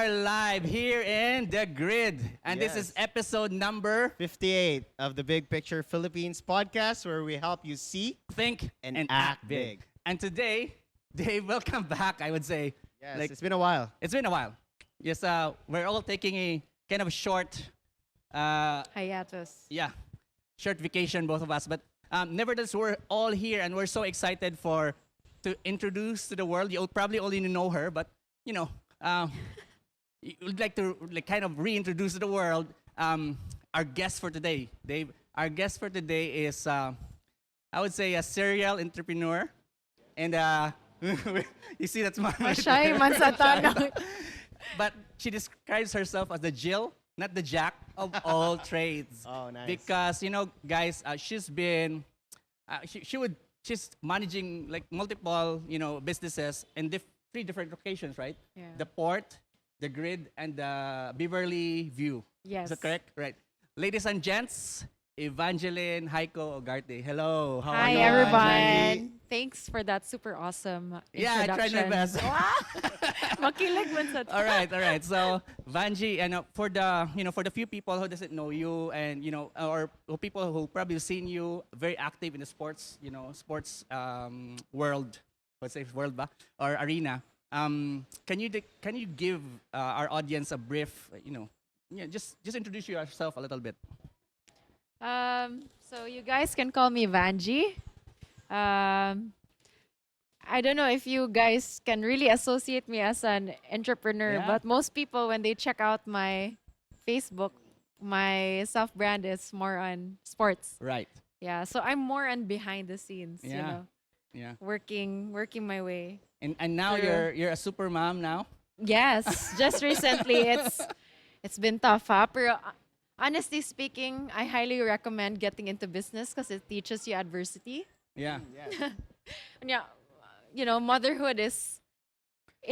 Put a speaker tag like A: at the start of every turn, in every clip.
A: are live here in the grid. And this is
B: Yes.
A: episode number
B: 58 of the Big Picture Philippines podcast, where we help you see
A: Think
B: and Act Big.
A: And today, Dave, welcome back, I would say.
B: Yes,
A: Like,
B: it's been a while.
A: it's been a while. Yes, we're all taking a kind of short,
C: Hiatus.
A: short vacation, both of us. But nevertheless, we're all here and we're so excited to introduce to the world. You probably only know her, but you know, would like to kind of reintroduce to the world our guest for today, Dave. Our guest for today is, I would say, a serial entrepreneur, and you see that's my.
C: Siya man sa tanong.
A: But she describes herself as the Jill, not the Jack of all trades.
B: Oh, nice.
A: Because guys, she's been, she's managing like multiple, businesses in three different locations, right?
C: Yeah.
A: The Port, the Grid, and the Beverly View.
C: Yes.
A: Is that correct? Right. Ladies and gents, Evangeline Hayco Ugarte. Hello. How are
C: Hi
A: you?
C: everyone. Thanks for that super awesome
A: Yeah, I tried my
C: introduction.
A: best.
C: Makilig man sa
A: All right. So, Vanji, and for the few people who doesn't know you, and or people who probably seen you very active in the sports, world, let's say world ba, or arena. Can you give our audience a brief, just introduce yourself a little bit.
C: So you guys can call me Vanji. I don't know if you guys can really associate me as an entrepreneur,
A: Yeah.
C: but most people, when they check out my Facebook, my self-brand is more on sports.
A: Right.
C: Yeah, so I'm more on behind the scenes,
A: Yeah. Yeah.
C: working my way.
A: And now
C: True.
A: you're a super mom now.
C: Yes, just recently it's been tough, ha? Pero honestly speaking, I highly recommend getting into business because it teaches you adversity.
A: Yeah.
B: Yes.
C: And yeah, motherhood is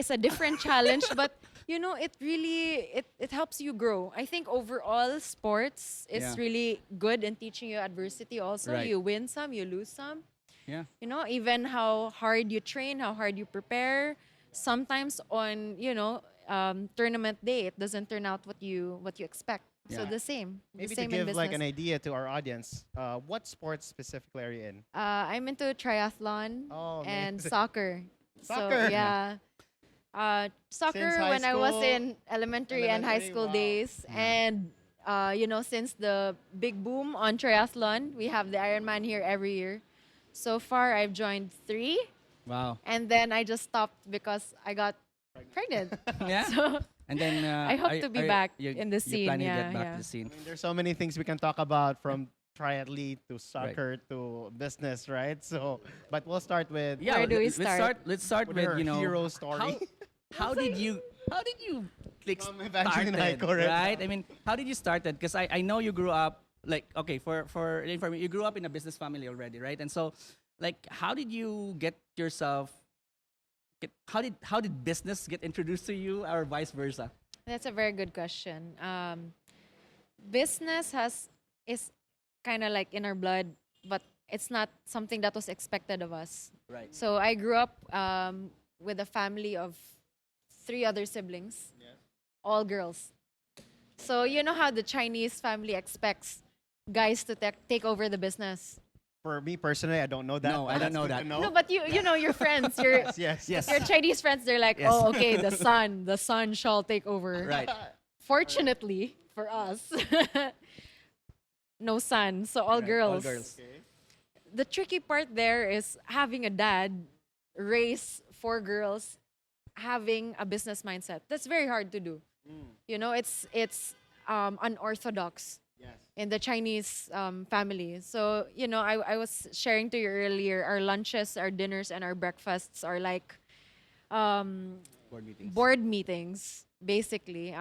C: a different challenge, but it really it helps you grow. I think overall sports is
A: Yeah.
C: really good in teaching you adversity also.
A: Right.
C: You win some, you lose some.
A: Yeah.
C: Even how hard you train, how hard you prepare. Sometimes on, tournament day, it doesn't turn out what you expect. So
A: Yeah.
C: the same.
B: Maybe
C: the
B: to
C: same in
B: give
C: business.
B: like an idea to our audience, what sports specifically are you in?
C: I'm into triathlon
B: Oh,
C: and
B: amazing.
C: soccer.
B: Soccer.
C: So yeah. Soccer
B: Since high
C: when I was
B: school?
C: in elementary and high
B: Elementary,
C: school
B: wow.
C: days. And since the big boom on triathlon, we have the Ironman here every year. So far I've joined 3,
A: Wow.
C: and then I just stopped because I got pregnant.
A: Yeah.
C: So
A: And then
C: I hope to be back in the
A: You're
C: scene,
A: planning to
C: yeah,
A: get back
C: yeah.
A: to the scene.
B: I mean, there's so many things we can talk about, from triathlete to soccer to business, right? So, but we'll start with
A: Yeah.
C: Where do we
A: let's start.
C: start?
A: Let's start
B: with
A: with
B: her hero story.
A: How did you like
B: From Evangeline
A: started,
B: Hayco, right?
A: right? I mean, how did you started? Because I know you grew up like, okay, for information, you grew up in a business family already, right? And so, like, how did you get yourself? How did business get introduced to you, or vice versa?
C: That's a very good question. Business is kind of like in our blood, but it's not something that was expected of us.
A: Right.
C: So I grew up with a family of 3 other siblings, all girls. So you know how the Chinese family expects guys to take over the business.
B: For me personally, I don't know that.
A: No, I don't
B: That's
A: know
B: good
A: that.
B: to know.
C: No, but you know your friends, your
B: Yes.
A: Yes.
C: your Chinese friends, they're like,
A: Yes.
C: oh, okay, the son shall take over.
A: Right.
C: Fortunately for us, no son, so all
A: Right,
C: girls.
A: All girls.
B: Okay.
C: The tricky part there is having a dad raise 4 girls, having a business mindset. That's very hard to do. It's unorthodox
B: Yes.
C: in the Chinese family. So, I was sharing to you earlier, our lunches, our dinners, and our breakfasts are like
A: Board meetings.
C: board meetings, basically.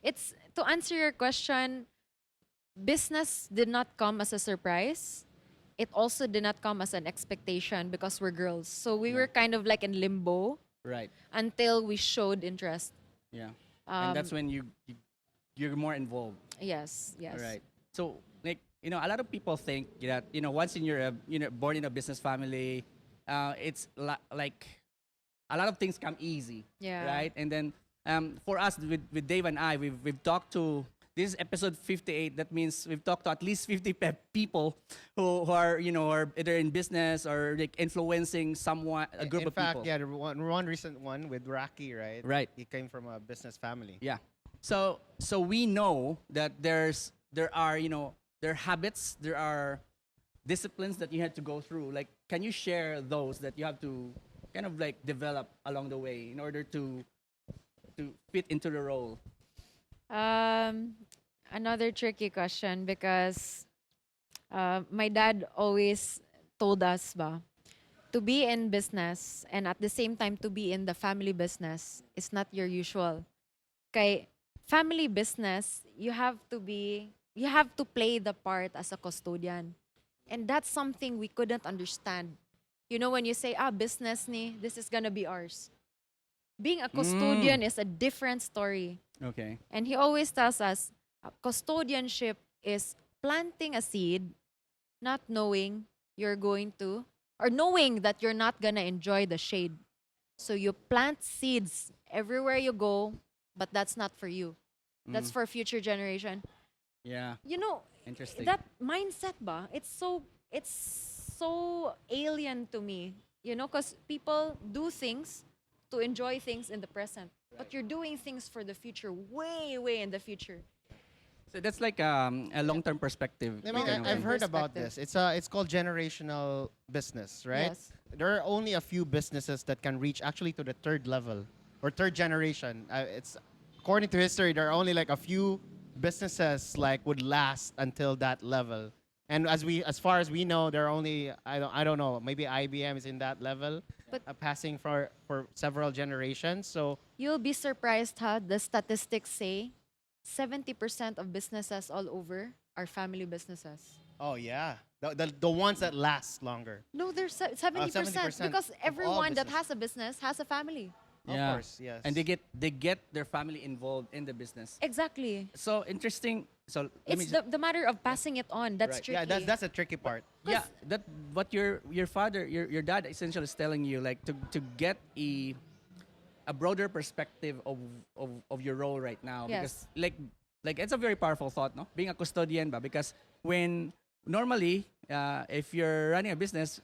C: It's to answer your question, business did not come as a surprise. It also did not come as an expectation because we're girls. So we were kind of like in limbo
A: Right.
C: until we showed interest.
A: Yeah. And that's when you're more involved.
C: Yes, yes.
A: All right. So, like, a lot of people think that, once you're born in a business family, it's like a lot of things come easy.
C: Yeah.
A: Right. And then For us, with Dave and I, we've talked to, this is episode 58. That means we've talked to at least 50 people who are, are either in business or like influencing someone, a group
B: In
A: of
B: fact,
A: people.
B: yeah, the one recent one with Rocky, right?
A: Right.
B: He came from a business family.
A: Yeah. So we know that there are, there are habits, there are disciplines that you had to go through. Like, can you share those that you have to kind of like develop along the way in order to fit into the role?
C: Another tricky question because my dad always told us to be in business and at the same time to be in the family business is not your usual. Kay family business, you have to play the part as a custodian. And that's something we couldn't understand. You know, when you say, business ni, this is gonna be ours. Being a custodian is a different story.
A: Okay.
C: And he always tells us, custodianship is planting a seed, not knowing you're going to, or knowing that you're not gonna enjoy the shade. So you plant seeds everywhere you go, but that's not for you. That's for future generation.
A: Yeah.
C: You know,
A: Interesting.
C: that mindset it's so alien to me. You know, because people do things to enjoy things in the present, but you're doing things for the future, way, way in the future.
A: So that's like a long-term perspective.
B: I mean,
A: in a way.
B: I've heard about
C: Perspective.
B: this. It's called generational business, right?
C: Yes.
B: There are only a few businesses that can reach actually to the third level or third generation. It's according to history, there are only like a few businesses like would last until that level. And as far as we know, there are only I don't know, maybe IBM is in that level,
C: But
B: passing for several generations. So
C: you'll be surprised how the statistics say 70% of businesses all over are family businesses.
B: oh yeah, the ones that last longer.
C: No, there's 70%
B: 70%
C: because
B: of all
C: everyone that
B: business.
C: has a business has a family.
B: Of course, yes.
A: And they get their family involved in the business.
C: Exactly.
A: So interesting. So let me
C: It's the matter of passing it on. That's
A: Right.
C: tricky.
B: Yeah, that's a tricky part.
A: yeah, that what your father, your dad essentially is telling you, like to get a broader perspective of your role right now.
C: Yes.
A: Because like it's a very powerful thought, no? Being a custodian, because when normally if you're running a business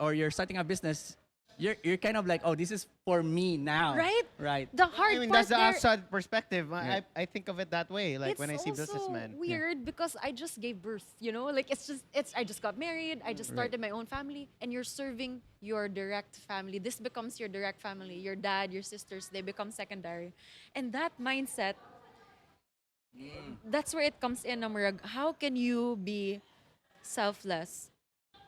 A: or you're starting a business, you're kind of like, oh, this is for me now.
C: Right?
A: Right.
C: The hard
B: I mean,
C: part
B: that's the
C: there,
B: outside perspective.
A: Yeah.
B: I think of it that way. Like
C: it's
B: when I see
C: also
B: businessmen.
C: weird because I just gave birth, you know? Like I just got married, I just started my own family, and you're serving your direct family. This becomes your direct family. Your dad, your sisters, they become secondary. And that mindset, that's where it comes in, Amurag. How can you be selfless?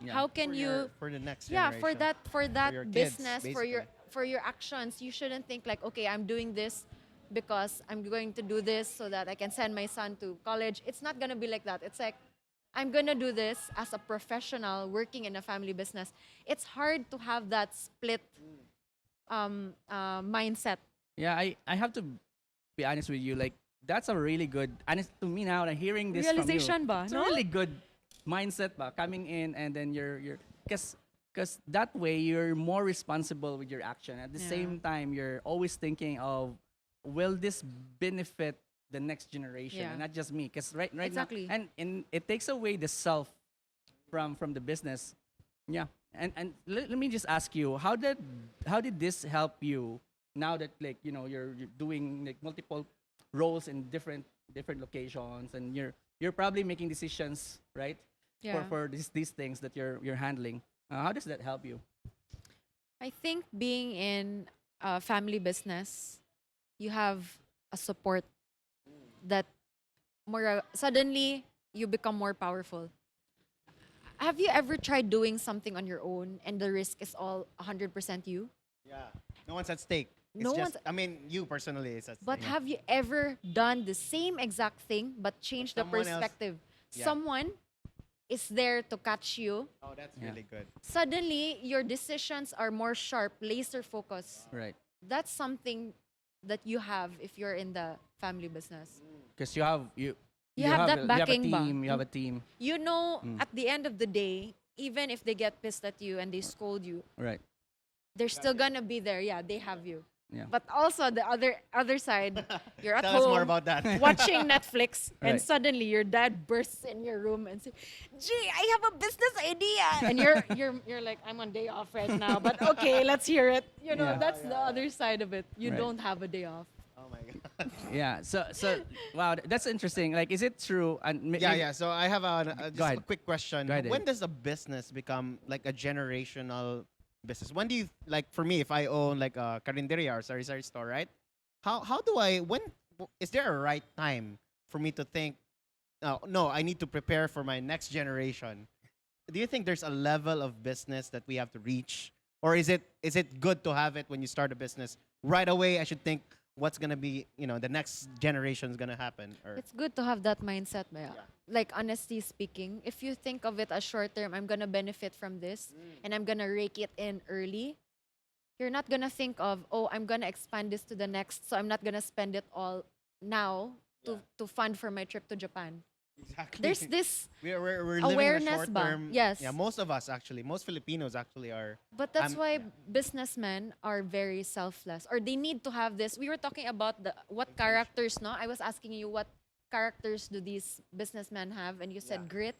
A: Yeah.
C: How can you
B: for the next
C: yeah,
B: generation?
C: for that
B: your kids,
C: business, for your actions, you shouldn't think like, okay, I'm doing this because I'm going to do this so that I can send my son to college. It's not gonna be like that. It's like, I'm gonna do this as a professional working in a family business. It's hard to have that split mindset.
A: Yeah, I have to be honest with you. Like that's a really good, honest to me now. And hearing this
C: Realization
A: from you,
C: ba,
A: it's
C: no?
A: a really good mindset ba, coming in, and then you're because that way you're more responsible with your action. At the
C: Yeah.
A: same time, you're always thinking of, will this benefit the next generation
C: Yeah.
A: and not just me? Because right
C: Exactly.
A: now, and it takes away the self from the business. Yeah. And let me just ask you, how did this help you now that, like, you're doing like multiple roles in different locations, and you're probably making decisions, right?
C: Yeah.
A: For these things that you're handling. How does that help you?
C: I think being in a family business, you have a support that suddenly you become more powerful. Have you ever tried doing something on your own and the risk is all 100% you?
B: Yeah. No one's at stake. It's
C: No
B: just,
C: one's-
B: I mean, you personally is at stake.
C: But have you ever done the same exact thing but changed the
B: Someone else-
C: perspective?
B: Yeah.
C: Someone is there to catch you.
B: Oh, that's
A: Yeah.
B: really good.
C: Suddenly, your decisions are more sharp, laser focus.
A: Right.
C: That's something that you have if you're in the family business.
A: Because you have
C: that backing
A: you
C: ba?
A: have a team. You have a team.
C: You know, at the end of the day, even if they get pissed at you and they scold you,
A: Right.
C: they're still gonna be there. Yeah, they have you.
A: Yeah.
C: But also the other side, you're at
B: Tell us
C: home
B: more about that.
C: watching Netflix, and
A: Right.
C: suddenly your dad bursts in your room and says, "Gee, I have a business idea," and you're like, "I'm on day off right now, but okay, let's hear it." You know,
A: Yeah.
C: that's the other side of it. You
A: Right.
C: don't have a day off.
B: Oh my god.
A: Yeah. So wow, that's interesting. Like, is it true? And
B: Yeah. So I have just
A: Go ahead.
B: a quick question.
A: Go ahead,
B: When
A: Dave.
B: does a business become like a generational business? When do you like? For me, if I own like a carinderia or sari-sari store, right? How do I? Is there a right time for me to think? No, I need to prepare for my next generation. Do you think there's a level of business that we have to reach, or is it good to have it when you start a business right away? I should think what's gonna be, the next generation's gonna happen. Or
C: It's good to have that mindset, Maya. Like, honestly speaking, if you think of it as short term, I'm gonna benefit from this and I'm gonna rake it in early. You're not gonna think of, oh, I'm gonna expand this to the next, so I'm not gonna spend it all now to fund for my trip to Japan.
B: exactly.
C: There's this,
B: we're living in a
C: awareness
B: short
C: ba?
B: term.
C: Yes.
B: Yeah, most of us actually, most Filipinos actually are.
C: but that's why
B: yeah.
C: businessmen are very selfless, or they need to have this. We were talking about what characters, no? I was asking you what characters do these businessmen have, and you said grit.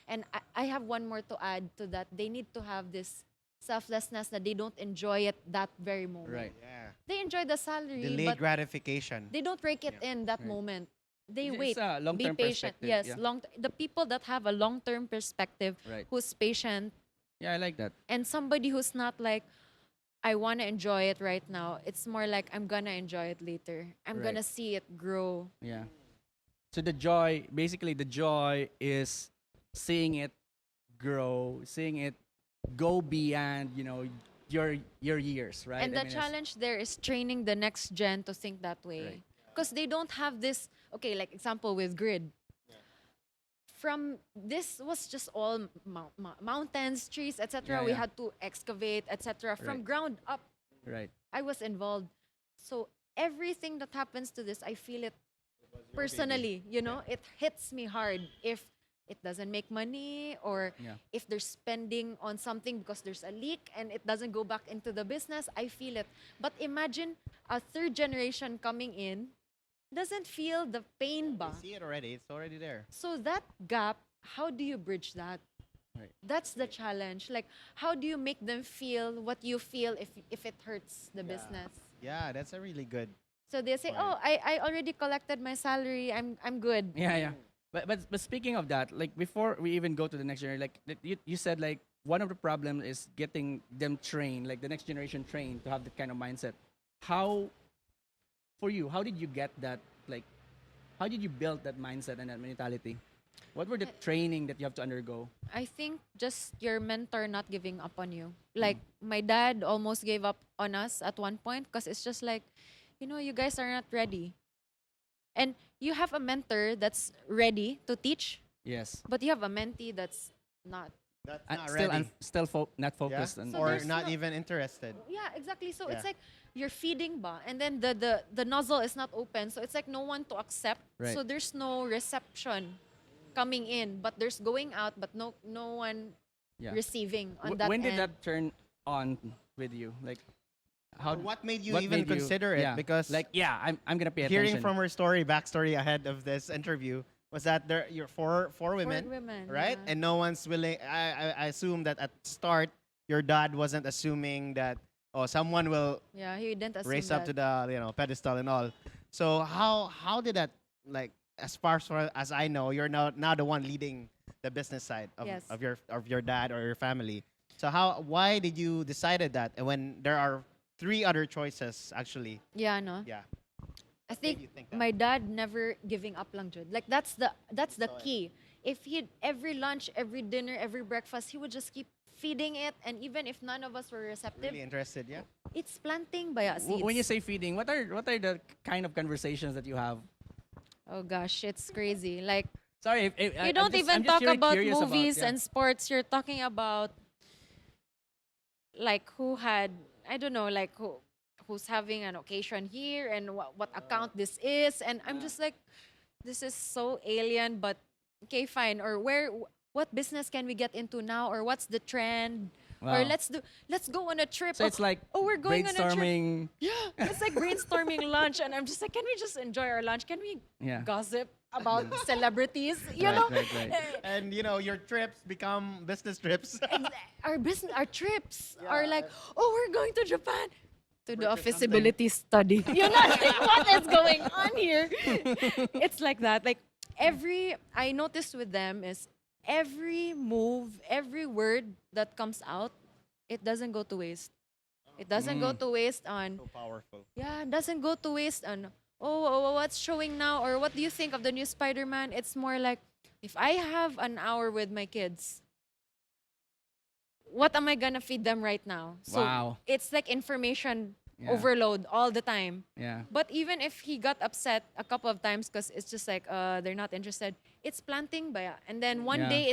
C: And I have one more to add to that. They need to have this selflessness that they don't enjoy it that very moment.
A: Right.
B: Yeah.
C: They enjoy the salary,
B: Delayed
C: but
B: gratification.
C: they don't rake it in that moment. They
A: It's
C: wait.
A: a
C: Be
A: long-term
C: patient.
A: perspective,
C: Yes,
A: yeah.
C: the people that have a long-term perspective,
A: Right.
C: who's patient,
A: Yeah, I like that.
C: and somebody who's not like, I want to enjoy it right now. It's more like, I'm gonna enjoy it later. I'm
A: Right.
C: gonna see it grow.
A: Yeah. So basically the joy is seeing it grow, seeing it go beyond, your years, right?
C: And
A: I
C: the
A: mean,
C: challenge there is training the next gen to think that way.
A: Right.
C: Because they don't have this, okay, like example with grid. From this was just all mountains, trees, etc.
A: Yeah,
C: We
A: yeah.
C: had to excavate, etc. From
A: Right.
C: ground up,
A: Right.
C: I was involved. So everything that happens to this, I feel it personally. It hits me hard if it doesn't make money, or
A: Yeah.
C: if they're spending on something because there's a leak and it doesn't go back into the business. I feel it. But imagine a third generation coming in, doesn't feel the pain ba?
B: See it already. It's already there.
C: So that gap, how do you bridge that?
A: Right.
C: That's the challenge. Like, how do you make them feel what you feel if it hurts the business?
B: Yeah, that's a really good.
C: So they say,
B: Point.
C: "Oh, I already collected my salary. I'm good."
A: Yeah, yeah. But speaking of that, like before we even go to the next generation, like you said, like one of the problems is getting them trained, like the next generation trained to have that kind of mindset. How, for you, how did you get that? Like, how did you build that mindset and that mentality? What were the training that you have to undergo?
C: I think just your mentor not giving up on you. Like, my dad almost gave up on us at one point because it's just like, you guys are not ready. And you have a mentor that's ready to teach,
A: Yes.
C: but you have a mentee that's not.
B: That's
A: And
B: not
A: still,
B: ready.
A: not
B: Yeah?
A: focused. And,
C: So
B: Or
C: there's
B: not
C: no-
B: even interested.
C: Yeah, exactly. So
B: Yeah.
C: it's like you're feeding ba, and then the nozzle is not open. So it's like no one to accept.
A: Right.
C: So there's no reception coming in, but there's going out, but no one
A: yeah.
C: receiving on that
A: When did
C: end.
A: that turn on with you? Like, how?
B: What made you
A: what
B: even
A: made you-
B: consider it?
A: yeah,
B: Because
A: like, yeah, I'm gonna pay
B: hearing
A: attention.
B: from her backstory ahead of this interview was that you're four women,
C: women,
B: right?
C: yeah.
B: And no one's willing. I assume that at start your dad wasn't assuming that someone will
C: Yeah, he didn't assume
B: raise
C: that.
B: up to the pedestal and all. So how did that, like, as far as I know, you're now the one leading the business side of,
C: Yes.
B: of your dad or your family. So why did you decided that, and when there are three other choices actually?
C: Yeah, no.
B: Yeah.
C: I
B: made
C: think
B: you think that?
C: my dad never giving up lang jud. Like that's the key. If he every lunch, every dinner, every breakfast, he would just keep feeding it, and even if none of us were receptive,
B: Really interested, yeah.
C: it's planting by seeds.
A: When you say feeding, what are the kind of conversations that you have?
C: Oh gosh, it's crazy. Like,
A: Sorry,
C: you don't even
A: I'm just
C: talk
A: really
C: about
A: curious
C: movies
A: yeah.
C: and sports. You're talking about like who had, I don't know, like who's having an occasion here, and what account this is, and I'm just like, this is so alien. But okay, fine. Or what business can we get into now, or what's the trend, Or
A: Wow.
C: let's go on a trip.
A: So it's like
C: oh, we're going on a trip.
A: brainstorming.
C: Yeah, it's like brainstorming lunch, and I'm just like, can we just enjoy our lunch? Can we
A: Yeah.
C: gossip about celebrities? You
A: Right,
C: know,
A: right, right.
B: And your trips become business trips.
C: our trips are like, oh, we're going to Japan to do a
B: Purchase
C: feasibility study. You know, like, what is going on here? It's like that. Like I noticed with them is every move, every word that comes out, it doesn't go to waste. It doesn't go to waste on
B: So powerful.
C: yeah, it doesn't go to waste on what's showing now or what do you think of the new Spider-Man? It's more like if I have an hour with my kids, what am I gonna feed them right now? So
A: Wow.
C: it's like information
A: Yeah.
C: overload all the time.
A: Yeah.
C: But even if he got upset a couple of times because it's just like they're not interested, it's planting ba? And then one
A: Yeah.
C: day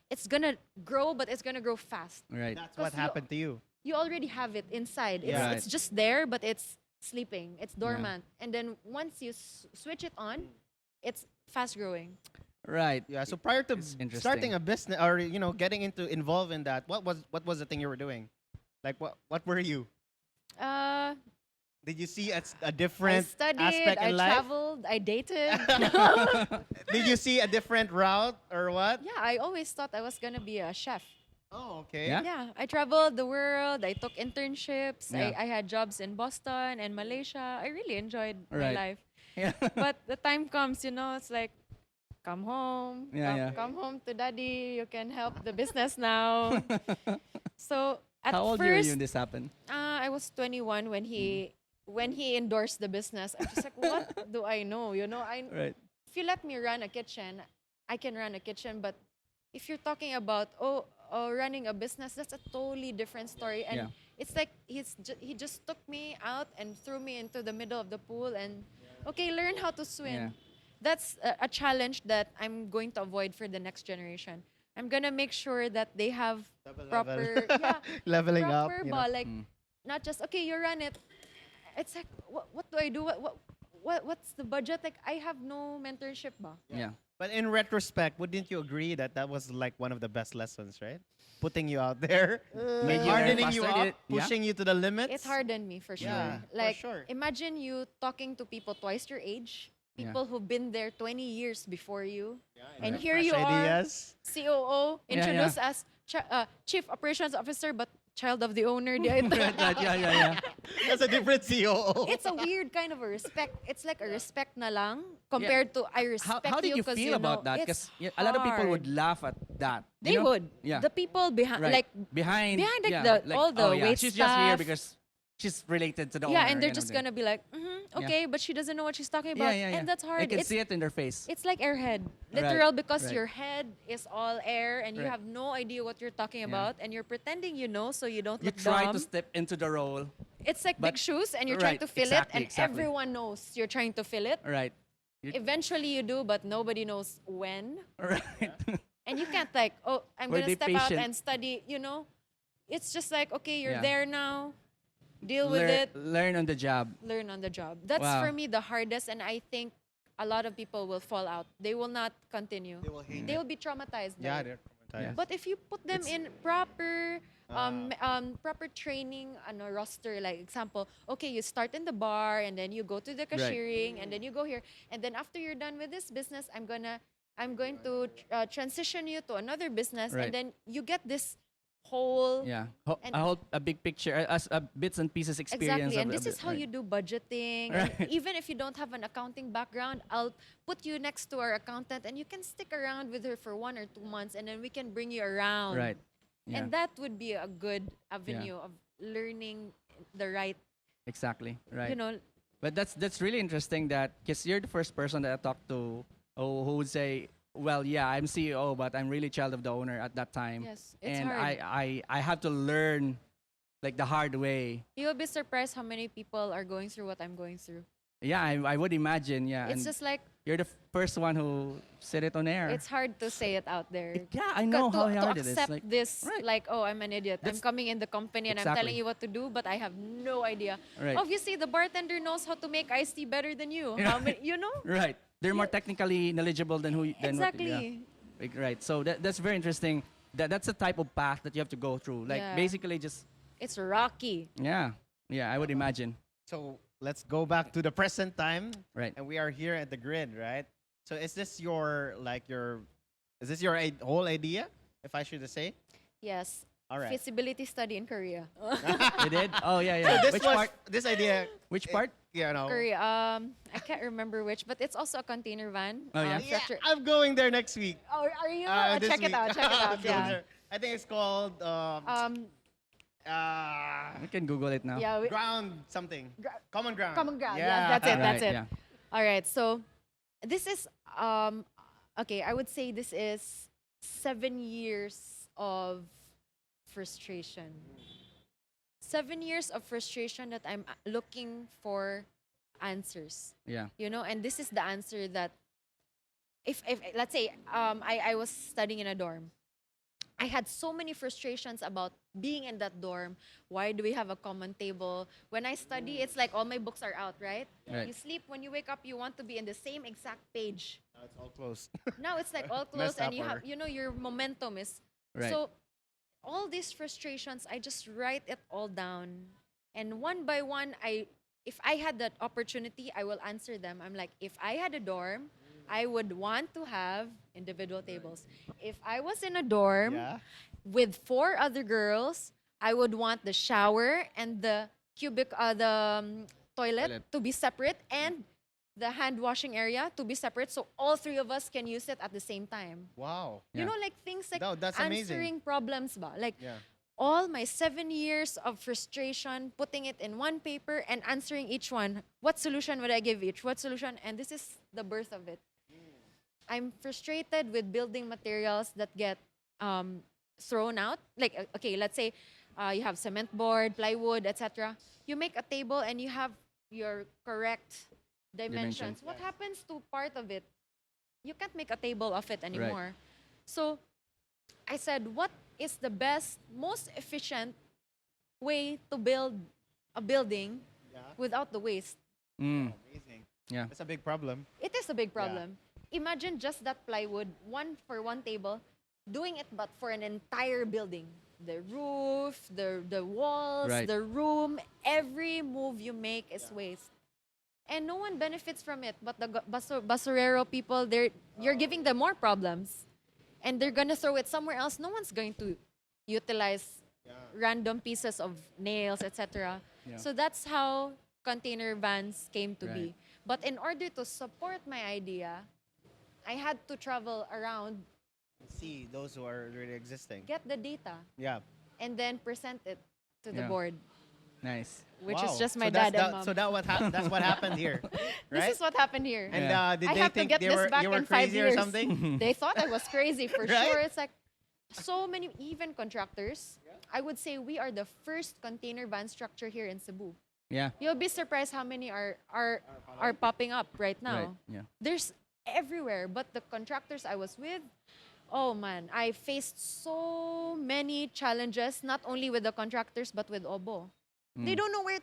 C: it's gonna grow, but it's gonna grow fast.
A: Right.
B: That's what
C: 'Cause
B: happened to you.
C: You already have it inside. It's,
B: Yeah.
C: it's just there, but it's sleeping. It's dormant. And then once you switch it on, it's fast growing.
A: Right.
B: Yeah. So prior to
A: It's interesting.
B: starting a business or getting involved in that, what was the thing you were doing? Like what were you?
C: Uh,
B: Did you see a
C: I
B: different
C: studied,
B: aspect
C: I
B: in life?
C: traveled, I dated.
B: Did you see a different route or what?
C: Yeah, I always thought I was gonna be a chef.
B: Oh, okay.
A: Yeah?
C: Yeah, I traveled the world. I took internships.
A: Yeah.
C: I had jobs in Boston and Malaysia. I really enjoyed my
A: Right.
C: life.
A: Yeah.
C: But the time comes, it's like, come home.
A: Yeah, yeah.
C: Come home to daddy. You can help the business now. So at
A: How old were
C: first,
A: you when this happened?
C: I was 21 when he endorsed the business. I'm just like, what do I know?
A: Right.
C: If you let me run a kitchen, I can run a kitchen. But if you're talking about running a business, that's a totally different story. And
A: Yeah.
C: it's like he just took me out and threw me into the middle of the pool and okay, learn how to swim.
A: Yeah.
C: That's a challenge that I'm going to avoid for the next generation. I'm gonna make sure that they have proper
B: Leveling up.
C: proper
B: you know.
C: ball, like not just okay, you run it. It's like what do I do? What's the budget? Like I have no mentorship ba?
A: Yeah.
B: But in retrospect, wouldn't you agree that that was like one of the best lessons, right? Putting you out there,
A: Made you learn
B: hardening you
A: faster,
B: up,
A: did it- yeah?
B: pushing you to the limits.
C: It hardened me for sure.
B: Yeah, for
C: like
B: sure.
C: imagine you talking to people twice your age,
A: Yeah.
C: people who've been there 20 years before you, and
B: Fresh
C: here you are,
B: ideas.
C: COO,
A: Yeah,
C: introduced as Chief Operations Officer, but child of the owner.
A: Right, right, yeah, yeah, yeah.
B: That's a different COO.
C: It's a weird kind of a respect. It's like a respect na lang compared to I respect
A: How did you
C: 'cause
A: feel about
C: know
A: that?
C: it's
A: Because a lot of people
C: hard.
A: would laugh at that.
C: They
A: you know?
C: would.
A: Yeah.
C: The people behind,
A: Right.
C: like
A: behind
C: like,
A: yeah,
C: all the
A: oh, yeah.
C: wait
A: She's just here
C: staff.
A: because she's related to the
C: yeah,
A: owner.
C: and they're
A: you know,
C: just gonna be like, okay, but she doesn't know what she's talking about,
A: yeah, yeah.
C: and that's hard.
A: I can
C: It's
A: see it in their face.
C: It's like airhead,
A: Right,
C: literal, because
A: right.
C: your head is all air and you
A: Right.
C: have no idea what you're talking about, and you're pretending you know, so you don't
A: You
C: look
A: try
C: dumb.
A: to step into the role.
C: It's like
A: but-
C: big shoes, and you're
A: right,
C: trying to fill
A: exactly,
C: it, and
A: exactly.
C: everyone knows you're trying to fill it.
A: Right. You-
C: Eventually, you do, but nobody knows when.
A: Right.
C: And you can't like, oh, I'm
A: Or
C: gonna
A: be
C: step out
A: patient.
C: and study. It's just like, okay, you're
A: Yeah.
C: there now. Deal with it.
A: Learn on the job.
C: Learn on the job. That's
A: Wow.
C: for me the hardest, and I think a lot of people will fall out. They will not continue.
B: They will hate
C: They will be traumatized. by
B: Yeah,
C: it.
B: they're traumatized.
C: But if you put them in proper proper training roster, like example, okay, you start in the bar and then you go to the cashiering and then you go here, and then after you're done with this business, I'm going to transition you to another business,
A: Right.
C: and then you get this whole
A: Yeah.
C: And-
A: A big picture, as a bits and pieces experience.
C: exactly, and
A: of
C: this is how
A: right.
C: you do budgeting.
A: Right.
C: And even if you don't have an accounting background, I'll put you next to our accountant, and you can stick around with her for 1 or 2 months, and then we can bring you around.
A: Right. Yeah.
C: And that would be a good avenue of learning the right,
A: Exactly. Right.
C: know,
A: But that's really interesting that because you're the first person that I talked to who would say, well, yeah, I'm CEO, but I'm really child of the owner at that time.
C: yes, it's
A: And
C: hard.
A: I have to learn like the hard way.
C: You'll be surprised how many people are going through what I'm going through.
A: Yeah, I would imagine. Yeah.
C: It's
A: and
C: just like,
A: you're the first one who said it on air.
C: it's hard to say it out there.
A: Yeah, I know
C: to,
A: how
C: to
A: hard it is.
C: accept
A: Like,
C: this,
A: right.
C: like, oh, I'm an idiot. I'm
A: That's-
C: coming in the company and I'm
A: Exactly.
C: telling you what to do, but I have no idea.
A: Right.
C: Obviously, the bartender knows how to make iced tea better than you.
A: Yeah.
C: How many, you know?
A: Right. They're more technically knowledgeable than who. Than
C: Exactly.
A: What, yeah. Right. So that's very interesting. that's the type of path that you have to go through. Like
C: Yeah.
A: basically just
C: It's rocky.
A: yeah, I would imagine.
B: So let's go back to the present time.
A: Right.
B: And we are here at the grid, right? So is this your is this your whole idea, if I should say?
C: Yes.
B: All right.
C: Feasibility study in Korea.
A: You did? Oh yeah,
B: So
A: yeah.
B: this
A: Which
B: was
A: part?
B: this idea.
A: Which part?
B: You know.
C: Korea. I can't remember which, but it's also a container van.
A: Oh, yeah?
B: Yeah,
C: structure.
B: I'm going there next week.
C: Oh, are you?
B: This
C: Check it
B: week.
C: out. Check it out.
B: Let's go
C: Yeah.
B: there. I think it's called
A: We can Google it now.
C: Yeah.
B: ground something. Common ground.
C: Common ground.
B: Yeah.
C: Yes, that's it.
A: Right,
C: That's it.
A: yeah.
C: All right. So this is okay. I would say this is 7 years of frustration. 7 years of frustration that I'm looking for answers.
A: Yeah.
C: You know, and this is the answer that if let's say I was studying in a dorm. I had so many frustrations about being in that dorm. Why do we have a common table? When I study, it's like all my books are out, right?
A: Right.
C: You sleep, when you wake up, you want to be in the same exact page.
B: Now it's all close.
C: Now it's like all
B: Messed
C: close and
B: up
C: you have,
B: order.
C: your momentum is.
A: Right.
C: So all these frustrations, I just write it all down. And one by one, if I had that opportunity, I will answer them. I'm like, if I had a dorm, I would want to have individual tables. If I was in a dorm
B: Yeah.
C: with 4 other girls, I would want the shower and the toilet
A: Toilet.
C: to be separate and the hand washing area to be separate, so all 3 of us can use it at the same time.
B: Wow.
A: Yeah.
C: You know, like things like
B: No, that's amazing.
C: answering problems ba? Like
B: Yeah.
C: all my 7 years of frustration, putting it in one paper and answering each one. What solution would I give each? What solution? And this is the birth of it. I'm frustrated with building materials that get thrown out. Like, okay, let's say you have cement board, plywood, etc. You make a table and you have your correct dimensions.
A: Dimensions.
C: What happens to part of it? You can't make a table of it anymore. So I said, what is the best, most efficient way to build a building
B: Yeah.
C: without the waste?
A: Mm.
B: Amazing.
A: Yeah.
B: That's a big problem.
C: It is a big problem. Imagine just that plywood, one for one table, doing it but for an entire building. The roof, the walls,
A: Right.
C: the room, every move you make is waste. And no one benefits from it, but the basurero people, you're giving them more problems. And they're gonna throw it somewhere else. No one's going to utilize random pieces of nails, etc.
A: Yeah.
C: So that's how container vans came to be.
A: Right.
C: But in order to support my idea, I had to travel around,
B: See those who are really existing.
C: get the data,
B: Yeah.
C: and then present it to the
A: Yeah.
C: board,
A: Nice.
C: which
B: Wow.
C: is just my
B: So that's
C: dad and mom.
B: So that's what happened here, right?
C: This is what happened here.
B: And
A: Yeah.
B: did
C: I
B: they
C: have to
B: think
C: get
B: they
C: this
B: were
C: back
B: you were
C: in 5
B: crazy or
C: years.
B: something?
C: They thought I was crazy for
B: Right?
C: sure. It's like so many, even contractors. I would say we are the first container van structure here in Cebu.
A: Yeah.
C: You'll be surprised how many are popping up right now.
A: Right. Yeah.
C: There's everywhere, but the contractors I was with, oh man, I faced so many challenges, not only with the contractors but with Obo. They don't know where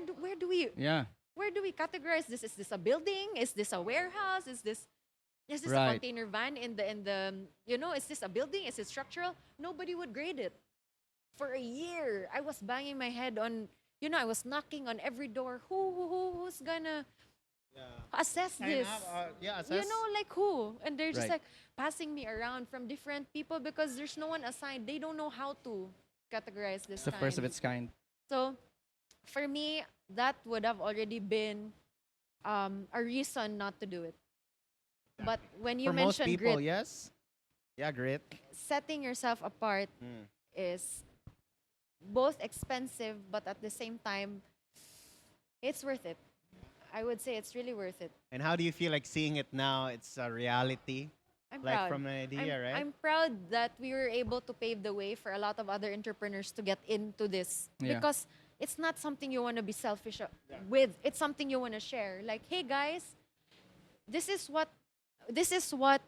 C: do we
A: Yeah.
C: categorize this? Is this a building? Is this a warehouse? Is this a
A: Right.
C: container van in the is this a building? Is it structural? Nobody would grade it. For a year, I was banging my head on, I was knocking on every door. Who's gonna assess this?
B: Assess.
C: Like who? And they're just
A: Right.
C: like passing me around from different people because there's no one assigned. They don't know how to categorize this.
A: It's the first of its kind.
C: So, for me, that would have already been a reason not to do it. But when you
B: For most
C: mentioned
B: people,
C: grit,
B: yes. Yeah, grit.
C: setting yourself apart is both expensive, but at the same time, it's worth it. I would say it's really worth it.
B: And how do you feel like seeing it now? It's a reality,
C: I'm
B: like
C: proud.
B: from an idea, right?
C: I'm proud that we were able to pave the way for a lot of other entrepreneurs to get into this
A: Yeah.
C: because it's not something you want to be selfish with. It's something you want to share. Like, hey guys, this is what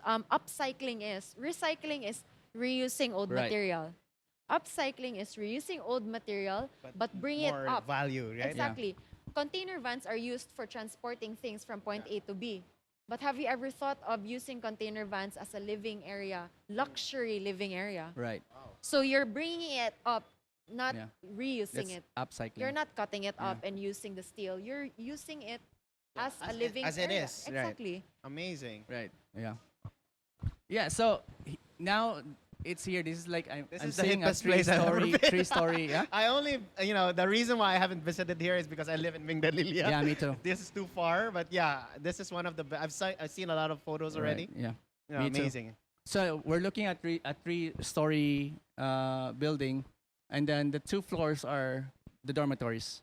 C: upcycling is. Recycling is reusing old
A: Right.
C: material. Upcycling is reusing old material but bring it
B: More
C: up.
B: value, right?
C: Exactly. Container vans are used for transporting things from point A to B. But have you ever thought of using container vans as a living area, luxury living area?
A: Right.
C: So you're bringing it up, not
A: Yeah.
C: reusing
A: That's
C: it.
A: upcycling.
C: You're not cutting it up
A: Yeah.
C: and using the steel. You're using it as a
B: As it-
C: living
B: as it
C: area.
B: is, right.
C: Exactly.
B: Amazing.
A: Right. Yeah. Yeah. So now it's here. This is like I'm
B: This is the
A: seeing a
B: hippest place I've ever been.
A: three-story. Yeah.
B: I only, the reason why I haven't visited here is because I live in Mingdalilia.
A: Yeah. Me too.
B: This is too far, but yeah, this is one of the. I've seen a lot of photos already.
A: Right, yeah.
B: You know,
A: Me too.
B: amazing.
A: So we're looking at a three-story building, and then the 2 floors are the dormitories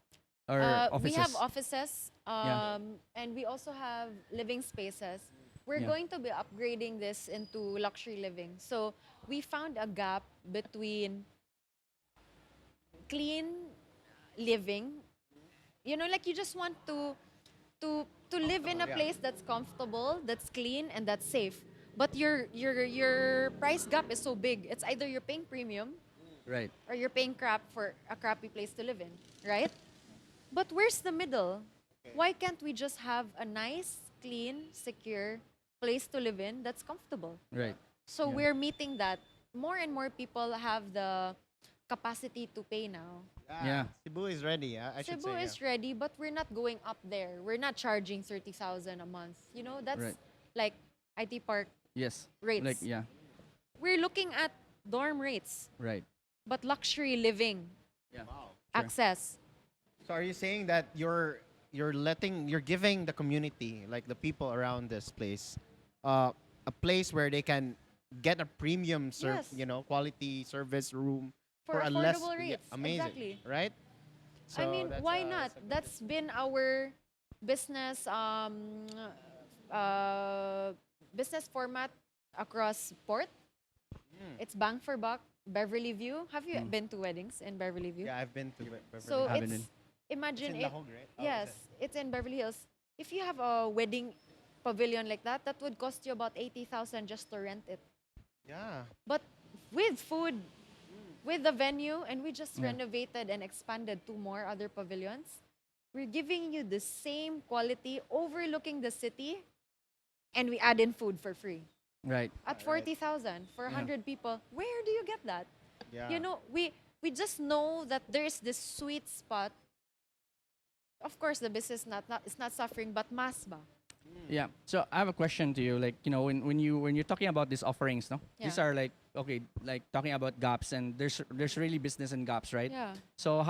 A: or offices.
C: We have offices,
A: Yeah.
C: and we also have living spaces. We're
A: Yeah.
C: going to be upgrading this into luxury living. So we found a gap between clean living. You know, like you just want to live in a
B: yeah.
C: place that's comfortable, that's clean, and that's safe. But your price gap is so big. It's either you're paying premium
A: Right.
C: or you're paying crap for a crappy place to live in, right? But where's the middle? Why can't we just have a nice, clean, secure place to live in that's comfortable?
A: Right.
C: So
A: Yeah.
C: we're meeting that. More and more people have the capacity to pay now.
A: Yeah.
B: Cebu is ready. I should
C: Cebu
B: say.
C: is ready, but we're not going up there. We're not charging 30,000 a month. You know, that's
A: Right.
C: like IT Park
A: Yes.
C: rates.
A: Like yeah.
C: We're looking at dorm rates,
A: Right.
C: but luxury living,
A: Yeah.
C: access.
B: So are you saying that you're giving the community, like the people around this place, a place where they can get a premium
C: Yes.
B: quality service room
C: For
B: a less
C: affordable rates,
B: amazing,
C: exactly.
B: right?
C: I mean,
B: that's,
C: why
B: that's
C: not?
B: a good
C: That's been our business business format across port. It's bang for buck, Beverly View. Have you been to weddings in Beverly View?
B: Yeah, I've been to
C: So
A: Haven't
C: it's
A: been.
C: imagine
B: in
C: it.
B: Lahog, right? Oh,
C: Yes,
B: is
C: it's in Beverly Hills. If you have a wedding pavilion like that, that would cost you about 80,000 just to rent it.
B: Yeah.
C: But with food, with the venue, and we just
A: Yeah.
C: renovated and expanded 2 more other pavilions, we're giving you the same quality, overlooking the city, and we add in food for free.
A: Right.
C: At 40,000 for 100 people, where do you get that?
B: Yeah.
C: You know, we just know that there's this sweet spot. Of course, the business is not suffering, but mass ba?
A: Yeah. So I have a question to you. Like, when you're talking about these offerings, no? These
C: Yeah.
A: are like like talking about gaps, and there's really business in gaps, right?
C: Yeah.
A: So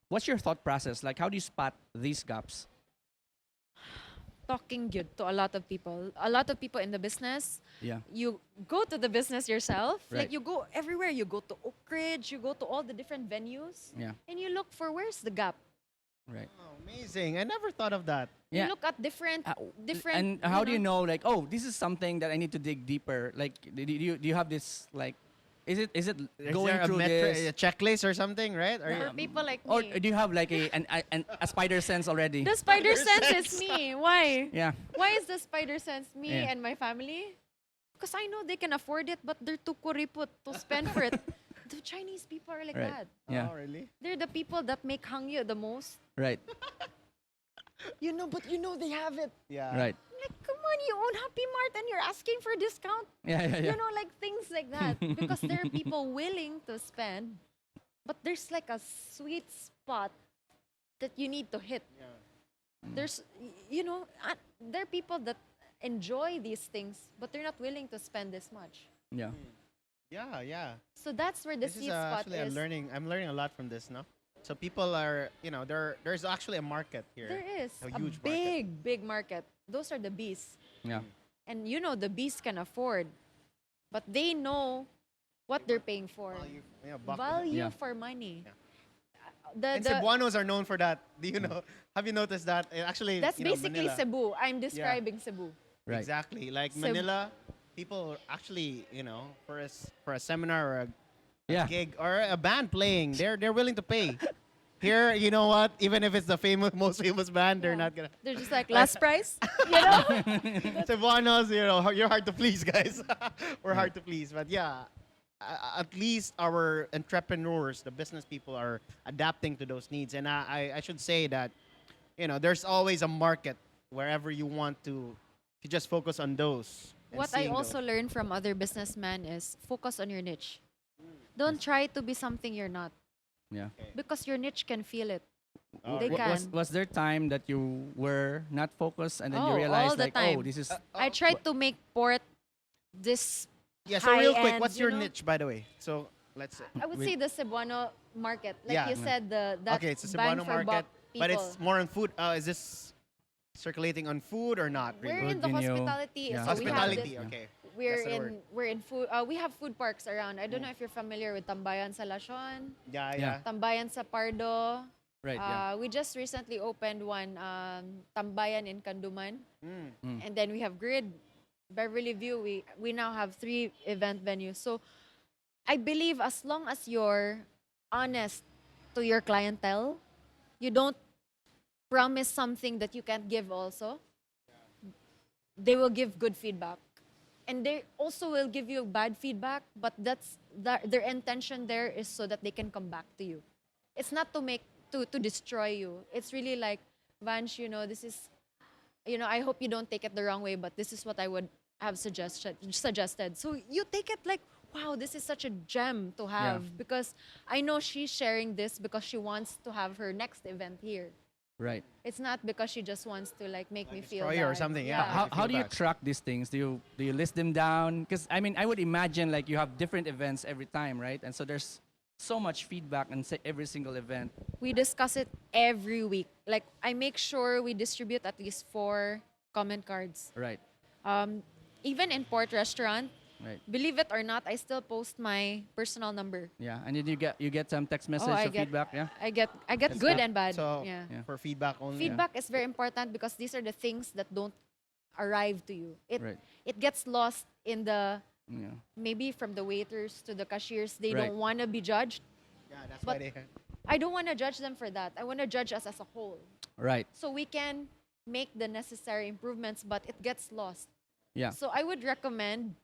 A: what's your thought process? Like, how do you spot these gaps?
C: Talking good to a lot of people. A lot of people in the business.
A: Yeah.
C: You go to the business yourself.
A: Right.
C: Like you go everywhere. You go to Oak Ridge. You go to all the different venues.
A: Yeah.
C: And you look for where's the gap.
A: Right.
B: Oh, amazing. I never thought of that.
A: Yeah.
C: You look at different.
A: And how do you know, like, oh, this is something that I need to dig deeper? Like, do you have this, like, is it
B: Is
A: going
B: there a
A: through
B: a
A: this?
B: checklist or something, right?
C: For people like
A: Or
C: me.
A: do you have like a spider sense already?
C: The spider sense is me. Why?
A: Yeah.
C: Why is the spider sense me
A: Yeah.
C: and my family? Because I know they can afford it, but they're too kuriput to spend for it. The Chinese people are like
A: Right.
C: that.
A: Yeah.
B: Oh, really?
C: They're the people that make hangyo the most.
A: Right.
C: But they have it.
B: Yeah.
A: Right.
C: Like, come on, you own Happy Mart and you're asking for a discount.
A: Yeah. Yeah. Yeah.
C: You know, like things like that. Because there are people willing to spend, but there's like a sweet spot that you need to hit. There's, there are people that enjoy these things, but they're not willing to spend this much.
A: Yeah.
B: Yeah, yeah.
C: So that's where the
B: This is
C: sweet spot
B: actually
C: is.
B: I'm learning a lot from this, no? So people are, there's actually a market here.
C: There is
B: A
C: a
B: huge market.
C: big market. Those are the bees.
A: Yeah.
C: And the bees can afford, but they know what they're paying for. Value
A: Yeah.
C: for money.
B: Yeah.
C: The,
B: And
C: the,
B: Cebuanos are known for that. Do you know? Have you noticed that? Actually,
C: that's basically
B: Manila.
C: Cebu. I'm describing Cebu.
A: Right.
B: Exactly. Like
C: Cebu.
B: Manila, people actually, for a seminar or a
A: Yeah.
B: gig or a band playing, they're willing to pay. Here, you know what? Even if it's the most famous band, they're
C: Yeah.
B: not gonna.
C: They're just like last price, you know.
B: Cebuanos, you're hard to please, guys. We're hard to please, but yeah, at least our entrepreneurs, the business people, are adapting to those needs. And I should say that, there's always a market wherever you want to, you just focus on those. and
C: What I
B: seeing
C: also
B: those.
C: learned from other businessmen is focus on your niche. Don't try to be something you're not,
A: Yeah.
C: because your niche can feel it.
B: Oh,
C: They
B: really?
C: can.
A: Was there time that you were not focused and then you
C: Oh, all
A: realized
C: the
A: like, oh,
C: time.
A: this is
C: I tried to make port this
B: Yeah, so real quick,
C: high-end,
B: what's
C: you
B: your
C: know?
B: niche, by the way? So let's.
C: I would
A: We-
C: say the Cebuano market. Like
B: Yeah.
C: you said, that
B: Okay, it's a
C: bang
B: Cebuano
C: for buck
B: market, but
C: people.
B: it's more on food. Is this circulating on food or not?
C: We're
B: Really?
C: in the
A: Food venue.
C: hospitality.
A: Yeah.
C: So we have
B: Hospitality.
C: this,
B: Okay.
C: we're
B: That's the word.
C: we're in food. We have food parks around. I don't know if you're familiar with Tambayan sa Lashon,
B: Yeah,
A: Yeah.
B: yeah.
C: Tambayan sa Pardo.
A: right. Yeah.
C: We just recently opened one, Tambayan in Kanduman,
B: Mm.
C: and then we have Grid, Beverly View. We now have 3 event venues. So I believe as long as you're honest to your clientele, you don't promise something that you can't give also, they will give good feedback. And they also will give you bad feedback, but their intention there is so that they can come back to you. It's not to destroy you. It's really like, Vansh, this is, I hope you don't take it the wrong way, but this is what I would have suggested. So you take it like, wow, this is such a gem to have, because I know she's sharing this because she wants to have her next event here.
A: Right.
C: It's not because she just wants to like make me feel
B: destroy you or
C: bad.
B: something, yeah.
A: How do you
B: feedback.
A: track these things? Do you list them down? Because I mean, I would imagine like you have different events every time, right? And so there's so much feedback on every single event.
C: We discuss it every week. Like I make sure we distribute at least 4 comment cards.
A: Right.
C: Even in Port Restaurant,
A: Right.
C: believe it or not, I still post my personal number.
A: Yeah. And then you get some text message
C: I
A: or
C: get-
A: feedback. Yeah.
C: I get
A: That's
C: good
A: good.
C: and bad.
B: So
C: yeah.
A: Yeah.
B: for feedback only.
C: Feedback is very important because these are the things that don't arrive to you.
A: Right.
C: It gets lost in the,
A: Yeah.
C: maybe from the waiters to the cashiers. They
A: Right.
C: don't want to be judged.
B: Yeah, that's
C: But-
B: why they.
C: I don't want to judge them for that. I want to judge us as a whole.
A: Right.
C: So we can make the necessary improvements, but it gets lost.
A: Yeah.
C: So I would recommend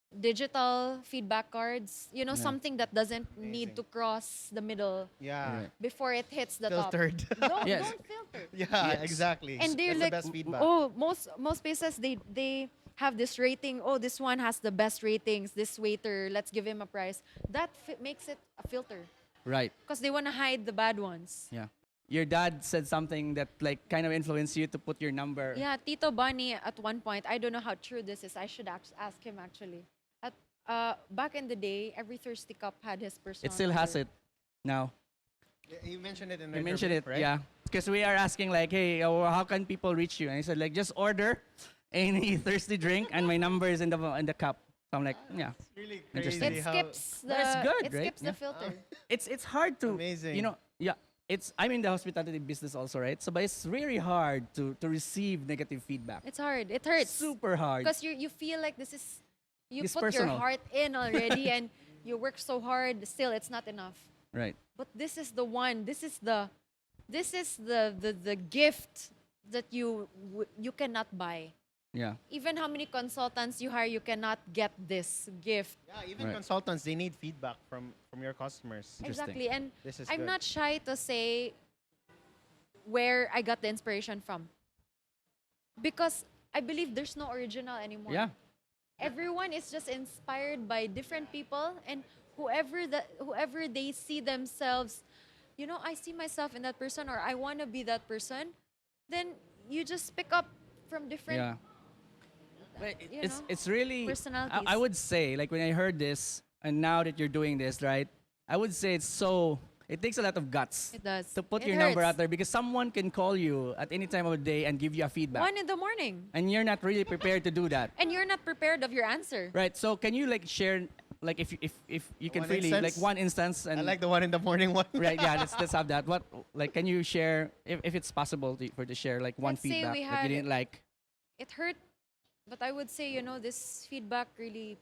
C: digital feedback cards, something that doesn't need
B: Amazing.
C: to cross the middle
B: Yeah.
A: Right.
C: before it hits the
B: Filtered.
C: top. Don't,
A: Yes.
C: don't filter.
B: Yeah,
A: Yes.
B: exactly.
C: And they're
B: That's
C: like,
B: the best feedback.
C: oh, most places they have this rating. Oh, this one has the best ratings. This waiter, let's give him a prize. That makes it a filter
A: Right.
C: because they want to hide the bad ones.
A: Yeah. Your dad said something that like kind of influenced you to put your number.
C: Yeah, Tito Bunny at one point, I don't know how true this is. I should ask him actually. Back in the day, every Thirsty Cup had his personal
A: It still has
C: number.
A: it now.
B: You mentioned it in
A: You
B: the
A: mentioned it,
B: interview, right?
A: yeah. Because we are asking like, hey, how can people reach you? And he said like, just order any thirsty drink, and my number is in the cup. So I'm like, yeah.
B: It's really
A: Interesting.
B: crazy
C: It
B: how.
C: skips the.
A: But it's good,
C: it
A: right?
C: skips
A: Yeah.
C: the filter.
A: It's hard to,
B: Amazing.
A: yeah. I'm in the hospitality business also, right? So, but it's really hard to receive negative feedback.
C: It's hard. It hurts.
A: Super hard.
C: Because you feel like this is, you
A: It's
C: put
A: personal.
C: your heart in already and you work so hard. Still, it's not enough.
A: Right.
C: But this is the one. This is the gift that you cannot buy.
A: Yeah.
C: Even how many consultants you hire, you cannot get this gift.
B: Yeah, even
A: Right.
B: consultants, they need feedback from your customers.
A: Interesting.
C: Exactly. And
B: This is
C: I'm
B: good.
C: not shy to say where I got the inspiration from. Because I believe there's no original anymore.
A: Yeah.
C: Everyone is just inspired by different people, and whoever they see themselves, I see myself in that person, or I want to be that person, then you just pick up from different.
A: Yeah. But
C: You know,
A: it's really
C: personalities.
A: I would say like when I heard this and now that you're doing this, right? I would say it takes a lot of guts
C: It does.
A: to put
C: It
A: your number
C: hurts.
A: out there, because someone can call you at any time of the day and give you a feedback.
C: 1 in the morning,
A: And you're not really prepared to do that.
C: and you're not prepared of your answer.
A: Right. So can you like share like if you can
B: One
A: freely
B: instance?
A: like one instance and
B: I like the one in the morning one.
A: right, yeah, let's have that. What like can you share if it's possible to share like one
C: Let's say
A: feedback
C: we
A: that you
C: had-
A: didn't like?
C: It hurt, but I would say, this feedback really,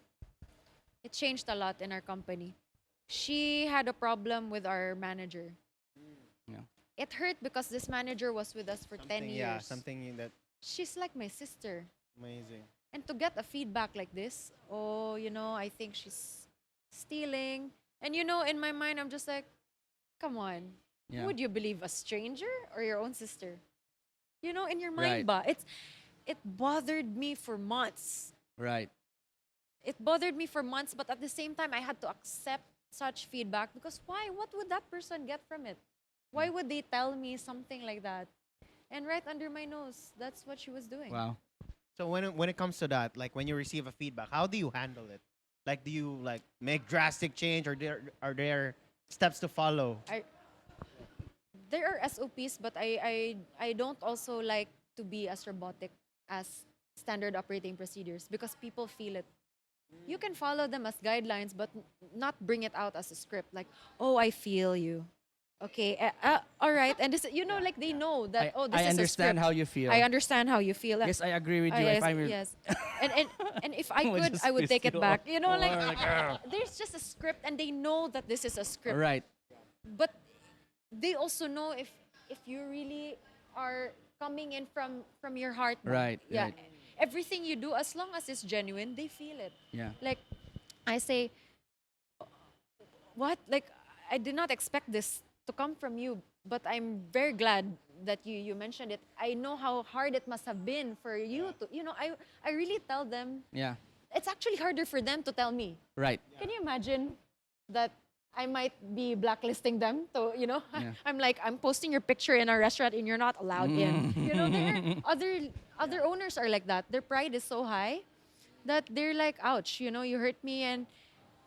C: it changed a lot in our company. She had a problem with our manager.
A: Yeah.
C: It hurt because this manager was with us for 10 years.
B: Yeah, something that
C: She's like my sister.
B: amazing.
C: And to get a feedback like this, I think she's stealing. And in my mind, I'm just like, come on.
A: Yeah.
C: Would you believe a stranger or your own sister? You know, in your
A: Right.
C: mind ba? It bothered me for months.
A: Right.
C: It bothered me for months, but at the same time, I had to accept such feedback because why? What would that person get from it? Why would they tell me something like that? And right under my nose, that's what she was doing.
A: Wow.
B: So when it comes to that, like when you receive a feedback, how do you handle it? Like, do you like make drastic change, or are there steps to follow?
C: There are SOPs, but I don't also like to be as robotic as standard operating procedures because people feel it. You can follow them as guidelines, but not bring it out as a script. Like, oh, I feel you. Okay, all right. And this, like they know that, this
A: I
C: is a
A: understand
C: script.
A: how you feel.
C: I understand how you feel.
A: Yes, I agree with you.
C: yes,
A: If I will,
C: yes. And if I
A: Would
C: could,
A: just
C: I would
A: piss
C: take it
A: you
C: back.
A: off.
C: You know,
A: Or
C: like,
A: like,
C: there's just a script, and they know that this is a script.
A: right.
C: But they also know if you really are coming in from your heart. ba?
A: Right,
C: Yeah.
A: right.
C: Everything you do, as long as it's genuine, they feel it.
A: Yeah.
C: Like, I say, what? Like, I did not expect this to come from you, but I'm very glad that you mentioned it. I know how hard it must have been for you to, I really tell them,
A: Yeah.
C: it's actually harder for them to tell me.
A: Right.
C: Can you imagine that I might be blacklisting them? So,
A: Yeah.
C: I'm posting your picture in a restaurant and you're not allowed in. There are other owners are like that. Their pride is so high that they're like, ouch, you hurt me and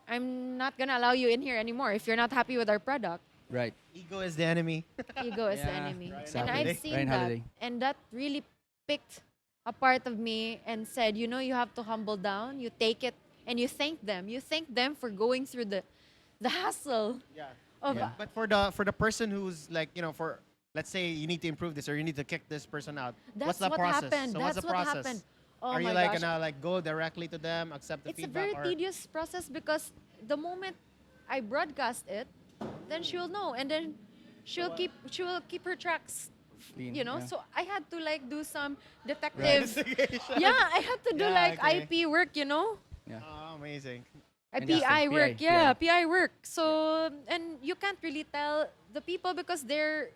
C: I'm not gonna allow you in here anymore if you're not happy with our product.
A: Right.
B: Ego is the enemy.
C: Ego is the
A: Yeah,
C: enemy.
A: right.
C: And
A: Exactly.
C: I've seen
A: Ryan
C: that.
A: Holiday.
C: And that really picked a part of me and said, you have to humble down. You take it and you thank them. You thank them for going through the hassle of
A: Yeah.
B: But for the person who's like, for let's say you need to improve this or you need to kick this person out.
C: That's
B: what's the
C: what
B: process?
C: happened.
B: So
C: That's
B: what's the
C: what
B: process?
C: happened. Oh
B: Are you
C: my
B: like
C: gosh.
B: gonna like go directly to them, accept the
C: It's a
B: feedback?
C: very
B: or
C: tedious process because the moment I broadcast it, then she'll know, and then she will keep her tracks.
A: Clean, yeah.
C: So I had to like do some detective.
B: Investigation.
C: Yeah, I had to do
B: Yeah,
C: like
B: okay.
C: IP work.
A: Yeah.
B: Oh, amazing.
A: Interesting.
C: PI work,
A: PI,
C: yeah,
A: yeah.
C: PI work. So, and you can't really tell the people because they're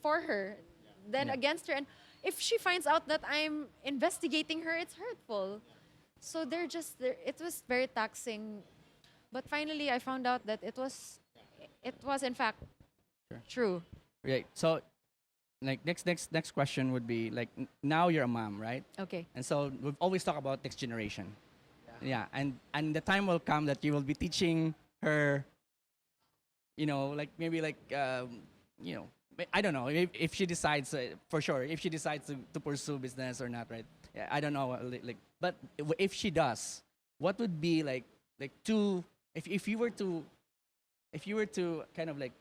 C: for her, then
A: Yeah.
C: against her. And if she finds out that I'm investigating her, it's hurtful. So it was very taxing. But finally, I found out that it was in fact
A: Sure.
C: true.
A: Right. So, like next question would be like now you're a mom, right?
C: Okay.
A: And so we've always talked about next generation. Yeah. And the time will come that you will be teaching her. Like maybe like I don't know if she decides for sure if she decides to pursue business or not, right? Yeah, I don't know. But if she does, what would be like two if you were to kind of like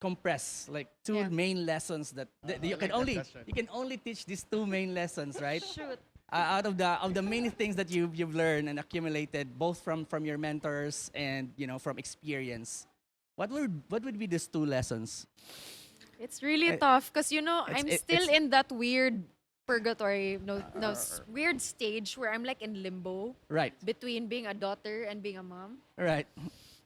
A: compress like two
C: Yeah.
A: main lessons that you
B: I
A: can
B: like that question.
A: only teach these two main lessons, right?
C: Shoot.
A: Out of the many things that you've learned and accumulated both from your mentors and from experience, what would be these two lessons?
C: It's really
A: Uh,
C: tough because I'm still
A: it's-
C: in that weird purgatory, weird stage where I'm like in limbo
A: Right,
C: between being a daughter and being a mom.
A: right.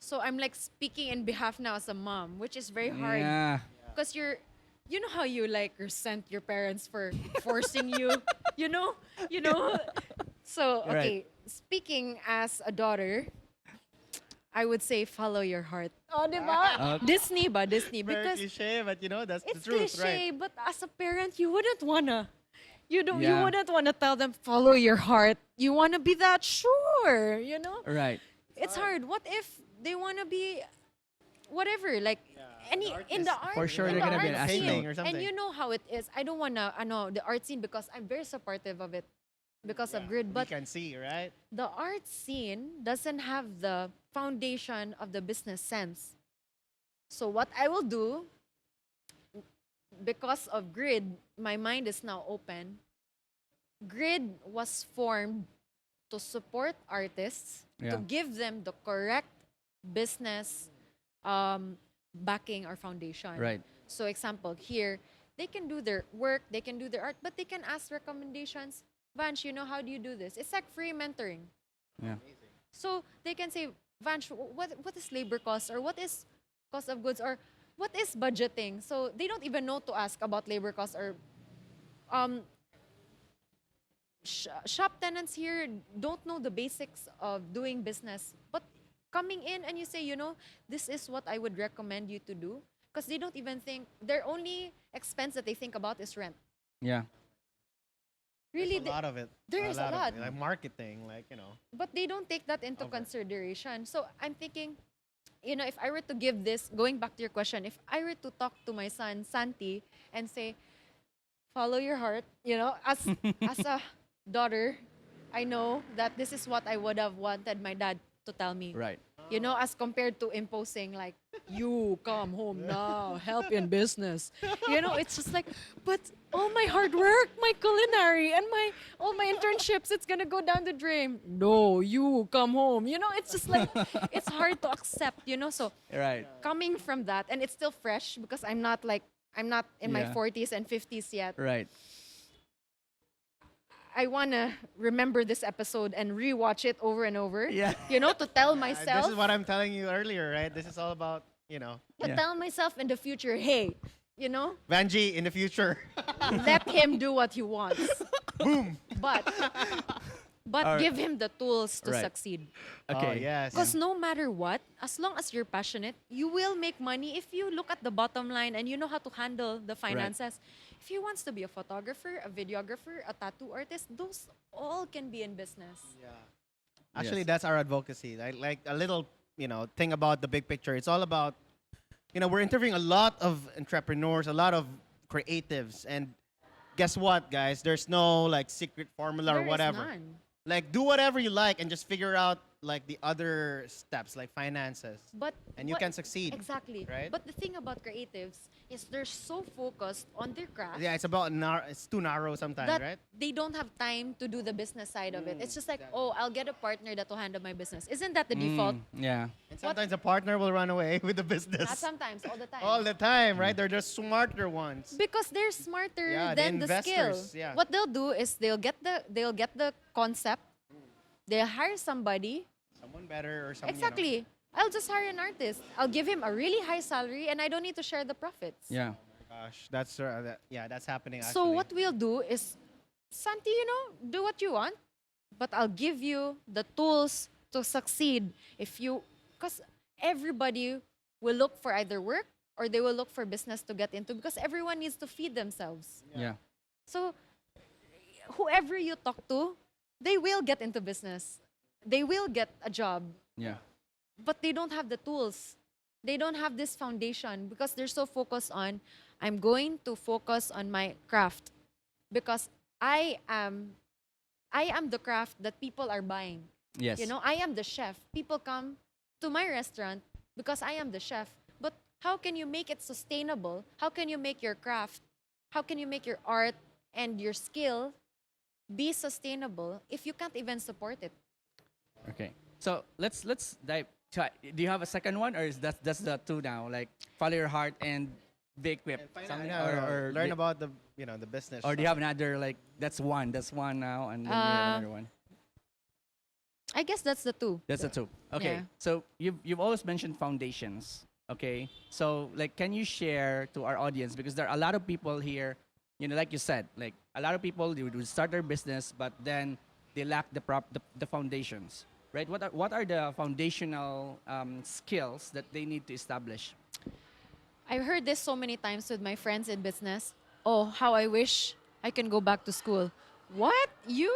C: So I'm like speaking in behalf now as a mom, which is very hard
A: Yeah,
C: because you know how you like resent your parents for forcing you, you know. So okay, speaking as a daughter, I would say follow your heart. Oh, diba? Disney
B: Very
C: because
B: cliche, but that's the
C: it's
B: truth,
C: cliche,
B: right?
C: but as a parent, you wouldn't wanna. You
A: Yeah.
C: wouldn't wanna tell them follow your heart. You wanna be that sure,
A: right.
C: It's hard. What if they wanna be whatever, like any in the art
A: For sure
C: in
A: they're
C: the
A: gonna be
C: art
A: an
C: scene.
A: astronaut.
B: or something.
C: And you know how it is. I don't wanna I know the art scene because I'm very supportive of it because of grid,
B: We
C: but
B: can see, right?
C: the art scene doesn't have the foundation of the business sense. So what I will do, because of grid, my mind is now open. Grid was formed to support artists,
A: Yeah.
C: to give them the correct business backing or foundation.
A: Right.
C: So example, here, they can do their work, they can do their art, but they can ask recommendations. Vansh, how do you do this? It's like free mentoring.
A: Yeah.
C: So they can say, Vansh, what is labor cost or what is cost of goods or what is budgeting? So they don't even know to ask about labor costs or um, shop tenants here don't know the basics of doing business. But coming in and you say, this is what I would recommend you to do, because they don't even think, their only expense that they think about is rent.
A: Yeah.
C: Really,
B: There's a lot of it.
C: there is a
B: of
C: lot.
B: it, like marketing,
C: But they don't take that into
B: Okay.
C: consideration. So I'm thinking, if I were to give this, going back to your question, if I were to talk to my son, Santi, and say, follow your heart, as a daughter, I know that this is what I would have wanted my dad to tell me.
A: Right.
C: As compared to imposing, like, you come home now, help in business. It's just like, but all my hard work, my culinary, and all my internships, it's gonna go down the drain. No, you come home. It's just like, it's hard to accept, So
A: Right.
C: coming from that, and it's still fresh because I'm not in my
A: Yeah.
C: 40s and 50s yet.
A: Right.
C: I want to remember this episode and rewatch it over and over.
A: Yeah.
C: To tell myself.
B: This is what I'm telling you earlier, right? This is all about,
C: To
A: Yeah.
C: tell myself in the future, hey,
B: Vanji in the future.
C: let him do what he wants.
B: Boom.
C: But
A: Alright.
C: give him the tools to
A: Right.
C: succeed.
A: Okay.
B: Oh, yes.
C: Because no matter what, as long as you're passionate, you will make money if you look at the bottom line and you know how to handle the finances. If he wants to be a photographer, a videographer, a tattoo artist, those all can be in business.
B: Actually,
A: Yes.
B: that's our advocacy. Like a little, thing about the big picture. It's all about, we're interviewing a lot of entrepreneurs, a lot of creatives, and guess what, guys? There's no like secret formula
C: There
B: or
C: is
B: whatever.
C: none.
B: Like do whatever you like and just figure out like the other steps, like finances,
C: But
B: and you
C: what-
B: can succeed.
C: Exactly.
B: Right?
C: But the thing about creatives is they're so focused on their craft
B: Yeah, it's about it's too narrow sometimes,
C: that
B: right?
C: they don't have time to do the business side of it. It's just like, oh, I'll get a partner that will handle my business. Isn't that the default?
A: Yeah.
B: And sometimes a partner will run away with the business.
C: Not sometimes, all the time.
B: All the time, right? They're the smarter ones.
C: Because they're smarter
B: Yeah, the
C: than the skill.
B: investors, yeah.
C: What they'll do is they'll get the concept, they'll hire somebody.
B: Someone better or someone.
C: Exactly. I'll just hire an artist. I'll give him a really high salary and I don't need to share the profits.
A: Yeah.
B: Gosh, that's that's happening. Actually.
C: So what we'll do is, Santi, do what you want, but I'll give you the tools to succeed. Because everybody will look for either work or they will look for business to get into because everyone needs to feed themselves.
A: Yeah.
C: So whoever you talk to, they will get into business. They will get a job,
A: Yeah.
C: but they don't have the tools. They don't have this foundation because they're so focused on, I'm going to focus on my craft because I am the craft that people are buying.
A: Yes.
C: I am the chef. People come to my restaurant because I am the chef. But how can you make it sustainable? How can you make your craft? How can you make your art and your skill be sustainable if you can't even support it?
A: Okay. So let's dive. Do you have a second one, or is that's the two now? Like follow your heart and be equipped. Something, or
B: learn about the the business.
A: Or do you have another like that's one now, and then you have another one?
C: I guess that's the two.
A: That's the two. Okay.
C: Yeah.
A: So you've always mentioned foundations. Okay. So like, can you share to our audience, because there are a lot of people here, like you said, like a lot of people they would start their business, but then they lack the foundations, right? What are the foundational skills that they need to establish?
C: I've heard this so many times with my friends in business. Oh, how I wish I can go back to school. What? You?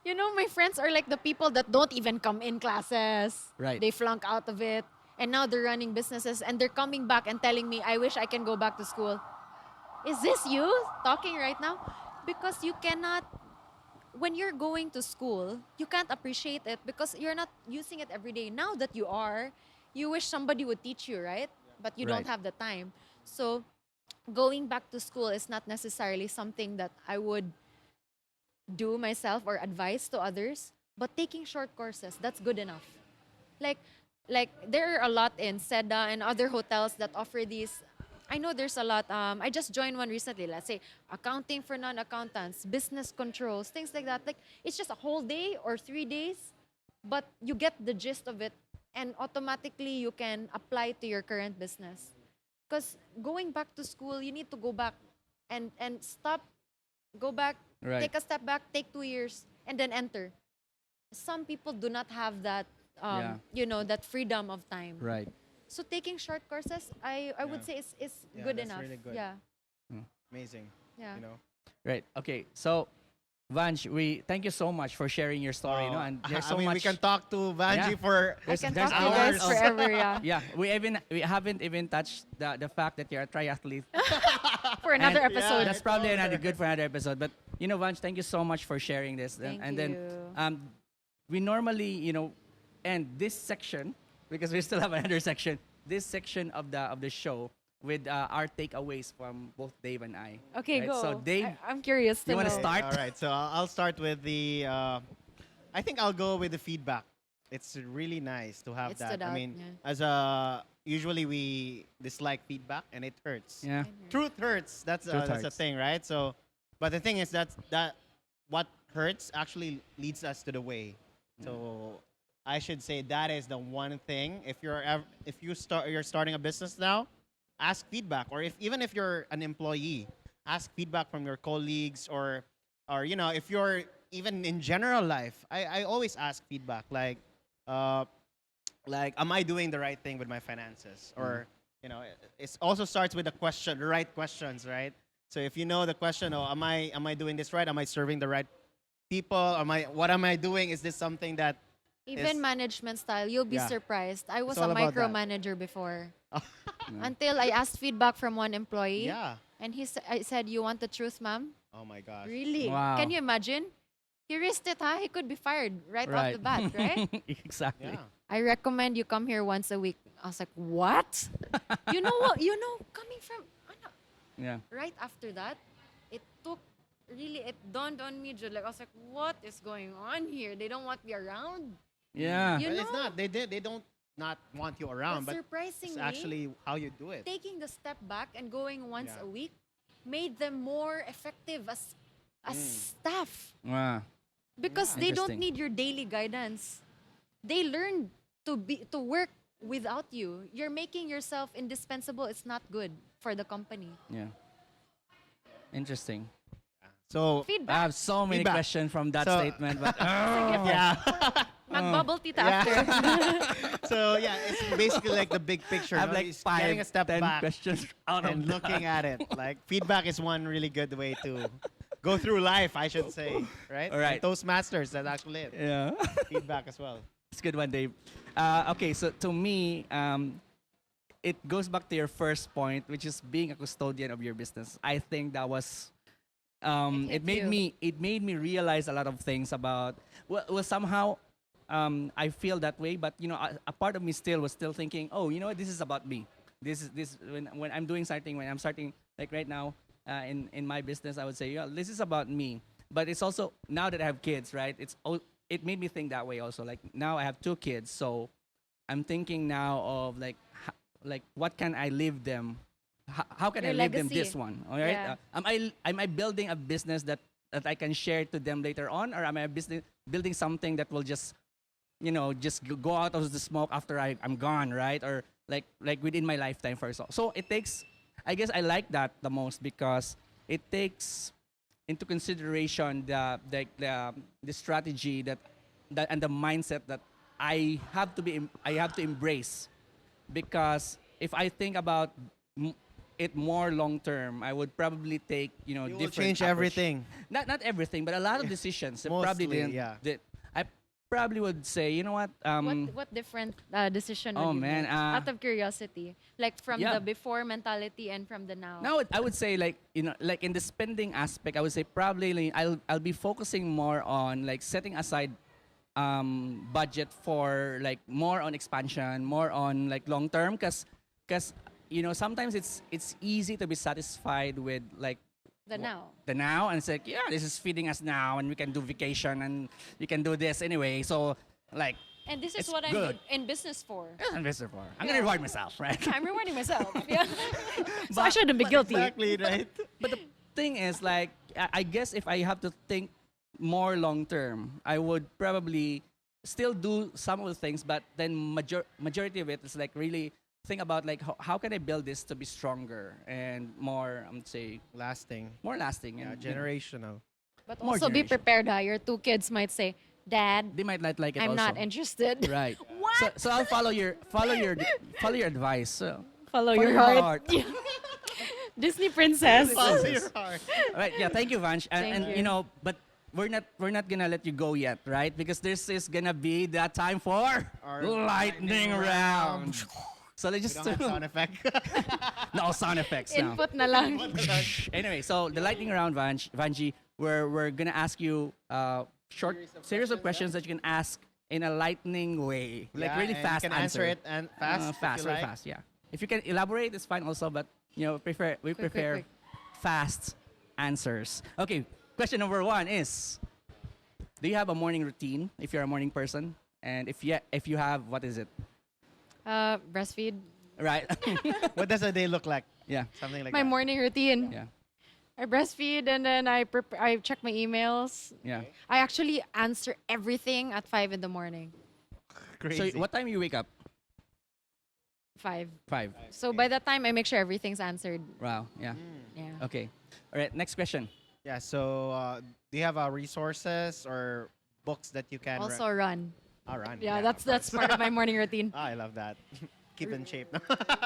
C: My friends are like the people that don't even come in classes.
A: Right.
C: They flunk out of it. And now they're running businesses and they're coming back and telling me, I wish I can go back to school. Is this you talking right now? Because you cannot, when you're going to school, you can't appreciate it because you're not using it every day. Now that you are, you wish somebody would teach you, right? But you
A: Right.
C: don't have the time. So going back to school is not necessarily something that I would do myself or advise to others, but taking short courses, that's good enough. Like there are a lot in Seda and other hotels that offer these. I know there's a lot. I just joined one recently. Let's say accounting for non-accountants, business controls, things like that. Like it's just a whole day or 3 days, but you get the gist of it, and automatically you can apply to your current business. Because going back to school, you need to go back and stop, go back,
A: Right.
C: take a step back, take 2 years, and then enter. Some people do not have that,
A: Yeah.
C: that freedom of time.
A: Right.
C: So taking short courses, I would say is
B: Yeah,
C: good
B: that's
C: enough.
B: really good.
C: Yeah,
B: Amazing.
C: yeah.
B: You know.
A: Right. Okay. So, Vanj, we thank you so much for sharing your story. And there's so
B: I mean,
A: much.
B: we can talk to Vanji
A: Yeah.
B: for
C: I can
A: there's
C: talk to you guys
B: hours.
C: forever. Yeah,
A: Yeah, we haven't even touched the fact that you're a triathlete.
C: for another
A: And-
C: episode.
A: That's probably another good for another episode. But Vanj, thank you so much for sharing this.
C: Thank
A: and then
C: you.
A: we normally end this section because we still have another section. This section of the show with our takeaways from both Dave and I.
C: Okay,
A: right?
C: go.
A: So Dave,
C: I'm curious to
A: you wanna
C: know.
A: start?
B: All right, so I'll start with the. I think I'll go with the feedback. It's really nice to have
C: It
B: that.
C: stood
B: I
C: out,
B: mean,
C: yeah.
B: as usually we dislike feedback and it hurts.
A: yeah,
B: Truth hurts. That's
A: Truth
B: that's a
A: hurts.
B: thing, right? So, but the thing is that what hurts actually leads us to the way. So, I should say that is the one thing. If you're starting a business now, ask feedback, or even if you're an employee, ask feedback from your colleagues, or if you're even in general life. I always ask feedback, like am I doing the right thing with my finances, or it also starts with the question, the right questions, right? So if you know the question, am I doing this right? Am I serving the right people? What am I doing? Is this something that
C: Even
B: is-
C: management style, you'll be
B: Yeah.
C: surprised. I was
B: It's all
C: a
B: about that.
C: micromanager before. Until I asked feedback from one employee.
B: Yeah.
C: And I said, "You want the truth, ma'am?"
B: Oh my gosh.
C: Really?
A: Wow.
C: Can you imagine? He risked it, huh? He could be fired right off the bat, right?
A: exactly.
B: Yeah.
C: I recommend you come here once a week. I was like, what? You know what? Coming from,
A: Yeah.
C: right after that, it dawned on me, Jude. Like, I was like, what is going on here? They don't want me around.
A: Yeah.
C: You
B: But it's
C: know,
B: not. They don't not want you around,
C: but
B: but
C: surprisingly,
B: it's actually how you do it.
C: taking the step back and going once
B: Yeah.
C: a week made them more effective as staff.
A: Wow.
C: Because they don't
A: Interesting.
C: need your daily guidance. They learn to work without you. You're making yourself indispensable. It's not good for the company.
A: Yeah. Interesting.
B: So
A: I
C: Feedback.
A: have so many
B: Feedback.
A: questions from that
B: So-
A: statement, but
B: yeah.
C: Mag-bubble tita
B: Yeah.
C: after.
B: So yeah, it's basically like the big picture.
A: I have
B: no?
A: like
B: It's getting a
A: 5,
B: step
A: 10
B: back
A: questions out of
B: and
A: that.
B: looking at it. Like feedback is one really good way to go through life, I should say, right?
A: All right.
B: And Toastmasters, that's actually it.
A: Yeah.
B: Feedback as well.
A: It's a good one, Dave. Okay, so to me, it goes back to your first point, which is being a custodian of your business. I think that was
C: It hit you.
A: it made me realize a lot of things about well somehow I feel that way, but a part of me was still thinking, oh, what, this is about me. This when I'm doing something, when I'm starting like right now in my business, I would say, yeah, this is about me. But it's also now that I have kids, right? It made me think that way also. Like now I have 2 kids, so I'm thinking now of like what can I leave them? How can
C: Your
A: I leave them
C: legacy.
A: this one? All right.
C: Yeah.
A: Am I building a business that I can share to them later on, or am I building something that will just go out of the smoke after I'm gone, right? Or like within my lifetime first. So it takes. I guess I like that the most because it takes into consideration the strategy that and the mindset that I have to embrace, because if I think about it more long term, I would probably take
B: You will
A: different
B: change
A: approach.
B: everything.
A: Not everything, but a lot of decisions. that probably
B: Mostly,
A: didn't.
B: yeah.
A: I probably would say, you know what?
C: What different decision
A: Oh,
C: would you
A: man,
C: make? Out of curiosity. Like from
A: yeah.
C: the before mentality and from the now.
A: Now I would say like like in the spending aspect, I would say probably like, I'll be focusing more on like setting aside budget for like more on expansion, more on like long term, because sometimes it's easy to be satisfied with like
C: The now.
A: the now, and it's like, yeah, this is feeding us now, and we can do vacation and we can do this anyway. So like
C: And this is
A: It's
C: what
A: good.
C: I'm in business for.
A: I'm investor for. I'm gonna reward myself, right?
C: I'm rewarding myself. Yeah. So I
A: But-
C: shouldn't be guilty.
B: Exactly, right?
A: But the thing is, like, I guess if I have to think more long term, I would probably still do some of the things, but then majority of it is like really think about like how can I build this to be stronger and more, I'm say,
B: Lasting.
A: more lasting
B: Yeah,
A: and you know,
B: generational.
C: But
A: More
C: also be
A: generation.
C: prepared. Your two kids might say, "Dad,
A: they might not like it
C: I'm
A: also.
C: not interested."
A: Right.
C: What?
A: So I'll follow your advice. So
C: Follow
A: follow
C: your heart. Disney princess.
B: Follow your heart.
A: all right, yeah, thank you, Vansh.
C: Thank
A: And
C: you.
A: you know, but we're not gonna let you go yet, right? Because this is gonna be the time for
B: Our
A: lightning round. So let's
B: We
A: just
B: don't have sound effect.
A: no sound effects now.
C: Input na lang.
A: Anyway, so the lightning round, Vanji, we're gonna ask you short series of questions that you can ask in a lightning way, like
B: Yeah,
A: really
B: and
A: fast
B: You can answer it and fast. if
A: fast,
B: you
A: very
B: like.
A: fast. Yeah. If you can elaborate, it's fine also, but you know, we
C: Quick,
A: prefer
C: quick.
A: fast answers. Okay. Question number 1 is: do you have a morning routine? If you're a morning person, and if you have, what is it?
C: Breastfeed.
A: Right.
B: What does a day look like?
A: yeah.
B: Something like
C: My
B: that.
C: morning routine.
A: Yeah.
C: I breastfeed and then I check my emails.
A: Yeah.
C: I actually answer everything at 5 in the morning.
B: Crazy.
A: So what time you wake up?
C: 5.
A: 5.
C: So by that time I make sure everything's answered.
A: Wow. Yeah.
C: Yeah.
A: Okay. All right. Next question.
B: Yeah. So do you have resources or books that you can
C: Also run.
B: run?
C: Yeah,
B: of
C: that's
B: course.
C: part of my morning routine.
B: I love that. Keep in shape.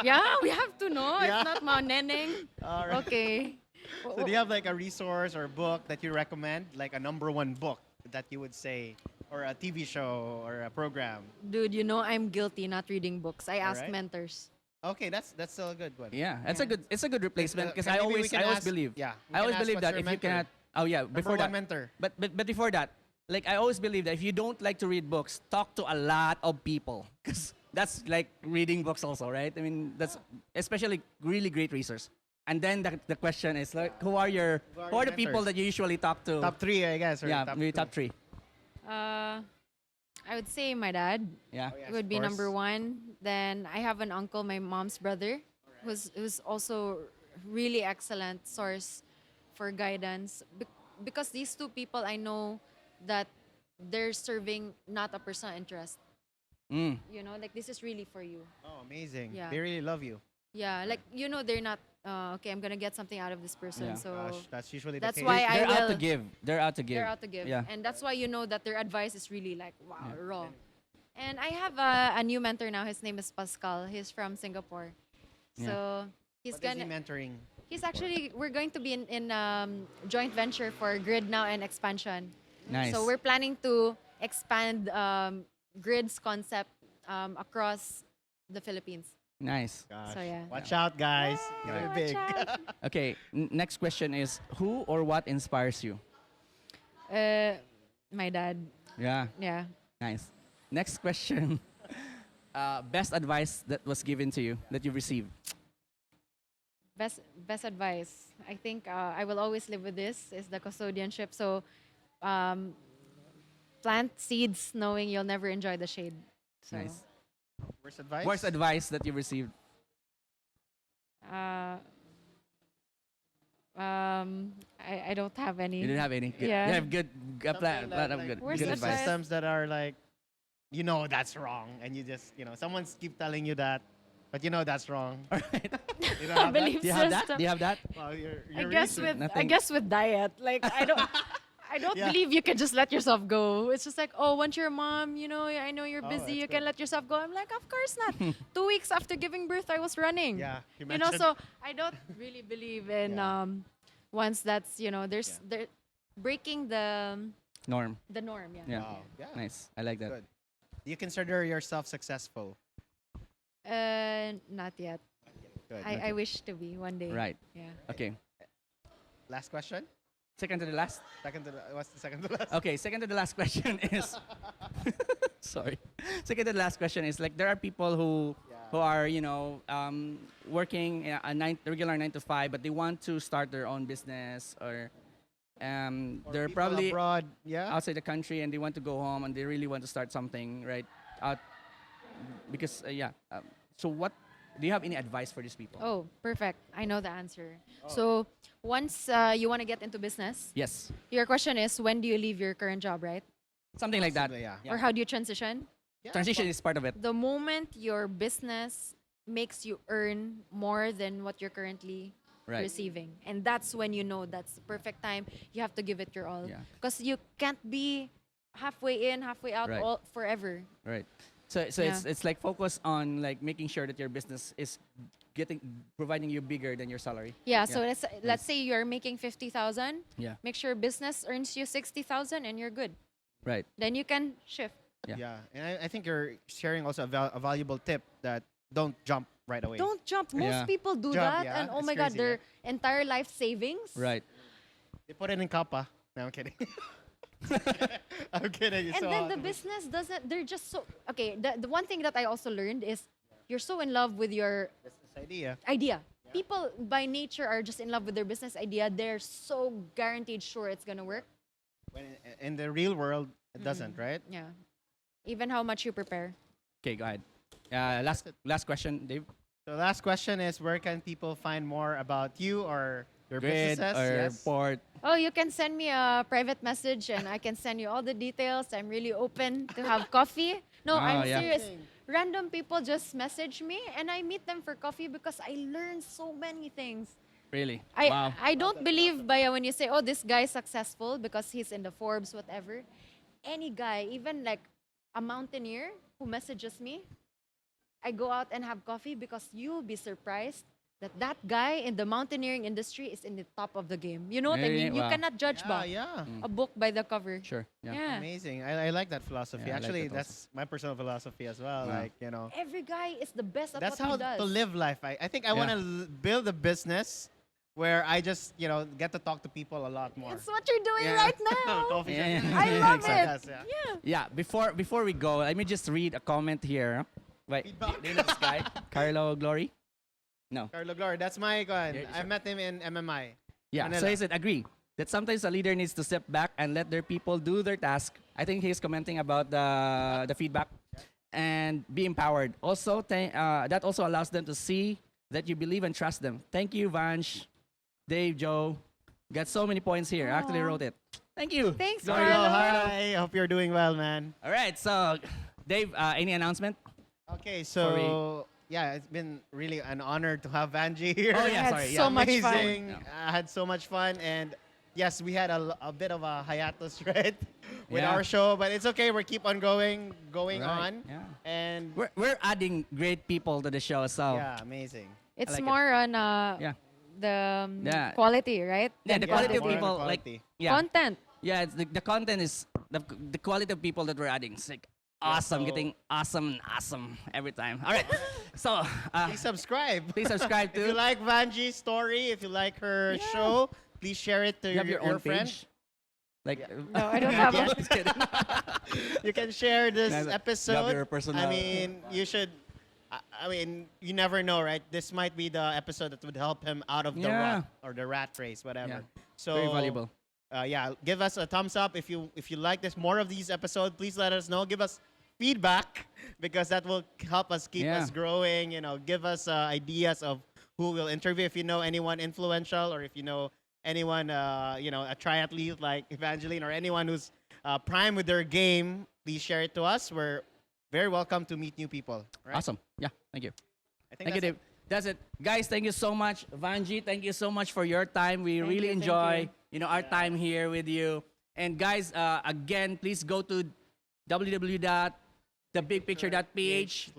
C: Yeah, we have to know.
B: Yeah.
C: If not, ma neneng.
B: All right.
C: Okay.
B: So do you have like a resource or book that you recommend, like a number one book that you would say, or a TV show or a program?
C: Dude, you know I'm guilty not reading books. I ask
B: Alright.
C: mentors.
B: Okay, that's still a good one.
A: Yeah, it's
C: Yeah.
A: it's a good replacement because
B: Can
A: I
B: maybe we can
A: always
B: ask-
A: believe.
B: yeah, we
A: I always
B: can ask
A: believe
B: what's
A: that
B: your
A: if you
B: mentor?
A: cannot. Oh yeah, before
B: Number
A: that.
B: one mentor.
A: But before that, like I always believe that if you don't like to read books, talk to a lot of people because that's like reading books also, right? I mean, that's especially really great research. And then the question is like, who are
B: your
A: the people
B: mentors?
A: that you usually talk to?
B: Top three, I guess. Or
A: yeah,
B: top
A: maybe
B: two.
A: top 3.
C: I would say my dad
A: Yeah.
B: Oh, yes,
C: would
B: of
C: be
B: course.
C: number 1. Then I have an uncle, my mom's brother, who's also really excellent source for guidance. Because these two people, I know that they're serving not a personal interest.
A: Mm.
C: You know, like this is really for you.
B: Oh, amazing.
C: Yeah.
B: They really love you.
C: Yeah, like you know, they're not okay. I'm gonna get something out of this person,
A: Yeah.
C: so
B: Gosh, that's usually
C: that's
B: the case.
C: why I
A: They're out to
C: will-
A: give. They're out to give.
C: they're out to give,
A: Yeah.
C: and that's why you know that their advice is really like wow,
A: Yeah.
C: raw. And I have a new mentor now. His name is Pascal. He's from Singapore, so he's
B: What is he
C: gonna.
B: mentoring?
C: He's actually we're going to be in joint venture for Grid now and expansion.
A: Nice.
C: So we're planning to expand Grid's concept across the Philippines.
A: Nice.
B: Gosh.
C: So, yeah.
B: Watch out, guys.
C: Oh,
B: Gonna
C: watch
B: be big.
C: out.
A: Okay. Next question is: who or what inspires you?
C: My dad.
A: Yeah.
C: Yeah.
A: Nice. Next question. Best advice that was given to you that you received.
C: Best advice. I think I will always live with this is the custodianship. So plant seeds knowing you'll never enjoy the shade. So
A: Nice.
B: Worst advice?
A: Worst advice that you received.
C: I don't have any.
A: You didn't have any. Good.
C: Yeah.
A: You have good
B: Something
A: plan of
B: like
A: good,
C: Worst
A: good
B: good
A: advice.
C: advice.
B: systems that are like, you know that's wrong, and you just, someone's keep telling you that, but you know that's wrong.
A: All right.
B: You don't have that?
C: Belief
A: Do you have that?
C: system.
A: Do you have that?
B: Well,
C: I
B: you're
C: guess
B: recent.
C: with I
A: Nothing.
C: guess with diet, like I don't
B: Yeah.
C: believe you can just let yourself go. It's just like, oh, once you're a mom, I know you're
B: Oh,
C: busy,
B: that's
C: you
B: good.
C: can let yourself go. I'm like, of course not. 2 weeks after giving birth, I was running.
B: Yeah, you
C: You know,
B: mentioned-
C: so I don't really believe in
B: Yeah.
C: once that's they're breaking the
A: Norm.
C: norm. Yeah.
A: Yeah.
B: Wow. Yeah.
A: Nice. I like that.
B: Good. Do you consider yourself successful?
C: Not yet.
B: Good.
C: I wish to be one day.
A: Right.
C: Yeah.
A: Okay.
B: Last question.
A: Second to the last.
B: What's the second to last?
A: Okay. Second to the last question is. Sorry. Second to the last question is like there are people who are working a regular 9 to 5, but they want to start their own business or
B: Or
A: they're
B: people
A: probably
B: abroad. Yeah.
A: outside the country and they want to go home and they really want to start something right out because so what do you have any advice for these people?
C: Oh, perfect. I know the answer. So once you want to get into business,
A: Yes,
C: your question is when do you leave your current job, right?
A: something like that.
B: Possibly, yeah.
C: Or how do you transition?
B: Yeah,
A: Transition is part of it.
C: The moment your business makes you earn more than what you're currently
A: Right.
C: receiving. And that's when you know that's the perfect time. You have to give it your all.
A: Yeah.
C: Because you can't be halfway in, halfway out
A: Right.
C: all forever.
A: Right. So
C: Yeah.
A: it's like focus on like making sure that your business is providing you bigger than your salary.
C: Yeah, so
A: Yeah.
C: let's say you're making 50,000.
A: Yeah.
C: Make sure business earns you 60,000 and you're good.
A: Right.
C: Then you can shift.
A: Yeah.
B: Yeah, and I think you're sharing also a valuable tip that don't jump right away.
C: Don't jump. Most
A: Yeah.
C: people do
B: Jump,
C: that,
B: yeah.
C: and oh
B: It's
C: my God,
B: crazy,
C: their entire life savings.
A: Right.
B: They put it in kappa. No, I'm kidding. I'm kidding.
C: And then the business doesn't. They're just so okay. The one thing that I also learned is you're so in love with your
B: business idea.
C: idea. People by nature are just in love with their business idea. They're so guaranteed sure it's gonna work.
B: When in the real world, it doesn't, right?
C: Yeah. Even how much you prepare.
A: Okay, go ahead. Last question, Dave.
B: So last question is, where can people find more about you or your
A: Grid
B: businesses?
A: or
B: Yes.
A: port.
C: Oh, you can send me a private message and I can send you all the details. I'm really open to have coffee. No,
A: Oh,
C: I'm
A: yeah.
C: serious. Random people just message me and I meet them for coffee because I learn so many things.
A: Really?
C: I
A: Wow.
C: I don't believe by when you say, oh, this guy is successful because he's in the Forbes, whatever. Any guy, even like a mountaineer who messages me, I go out and have coffee because you'll be surprised that that guy in the mountaineering industry is in the top of the game. You know what I
A: Really?
C: mean? You
A: Wow.
C: cannot judge
B: Yeah,
C: ba
B: yeah.
C: a book by the cover.
A: Sure. Yeah.
C: Yeah.
B: Amazing. I like that philosophy.
A: Yeah, I like
B: Actually,
A: that also.
B: that's my personal philosophy as well.
A: Wow.
B: Like, you know,
C: Every guy is the best at
B: that's
C: what
B: how
C: he does.
B: to live life. I think I
A: Yeah.
B: want to build a business where I just, get to talk to people a lot more.
C: It's what you're doing
B: Yeah.
C: right now.
B: Coffee shop.
A: Yeah.
C: I love
A: Exactly.
C: it.
B: Yes, yeah.
C: Yeah.
A: Yeah. Before we go, let me just read a comment here. Wait.
B: Feedback.
A: Do you know this guy? Carlo Glory? No.
B: Carlo Glory, that's my guy.
A: Yeah,
B: I met him in MMI.
A: Yeah.
B: Manila.
A: So he said, agree that sometimes a leader needs to step back and let their people do their task. I think he's commenting about the feedback and be empowered. Also, that also allows them to see that you believe and trust them. Thank you, Vansh, Dave, Joe. Got so many points here. I actually
C: Aw.
A: wrote it. Thank you.
C: Thanks,
A: Glory.
C: Carlo.
B: Hi, hope you're doing well, man.
A: All right. So, Dave, any announcement?
B: Okay, so yeah, it's been really an honor to have Vanji here.
A: Oh,
C: I
A: yeah,
C: had
A: sorry.
C: so
A: Yeah.
C: much fun.
B: Amazing. I had so much fun, and yes, we had a bit of a hiatus, right, with
A: Yeah.
B: our show, but it's okay. We keep on going
A: Right,
B: on,
A: yeah.
B: and
A: We're adding great people to the show. So,
B: yeah, amazing.
C: It's
A: like it.
C: more on
A: yeah.
C: the
A: Yeah.
C: quality, right?
A: Yeah,
C: Than
A: the quality of
B: More on
A: people,
B: the
A: like,
B: quality.
A: yeah.
C: Content.
A: Yeah, it's the content is the quality of people that we're adding. It's like awesome,
B: so-
A: getting awesome every time. All right, so
B: Please subscribe.
A: please subscribe
B: If you
A: to.
B: like Vanji's story, if you like her
A: Yeah.
B: show, please share it to
A: You have your own
B: friend.
A: page. Like,
C: No, I don't have
B: Yeah.
C: one.
A: Just kidding.
B: You can share this
A: Yeah,
B: episode.
A: you have your personal-
B: I mean, you should. I mean, you never know, right? This might be the episode that would help him out of the
A: Yeah.
B: rut or the rat race, whatever.
A: Yeah.
B: So
A: Very valuable.
B: Yeah, give us a thumbs up if you like this more of these episodes. Please let us know. Give us feedback because that will help us keep
A: Yeah.
B: us growing. Give us ideas of who we'll interview. If you know anyone influential, or if you know anyone, a triathlete like Evangeline, or anyone who's prime with their game, please share it to us. We're very welcome to meet new people. Right?
A: Awesome. Yeah, thank you.
B: I think
A: Thank you,
B: that's
A: Dave. That's it, guys. Thank you so much, Vanji. Thank you so much for your time. We
C: Thank
A: really
C: you, thank
A: enjoy,
C: you.
A: our time here with you. And guys, again, please go to www.thebigpicture.ph
B: /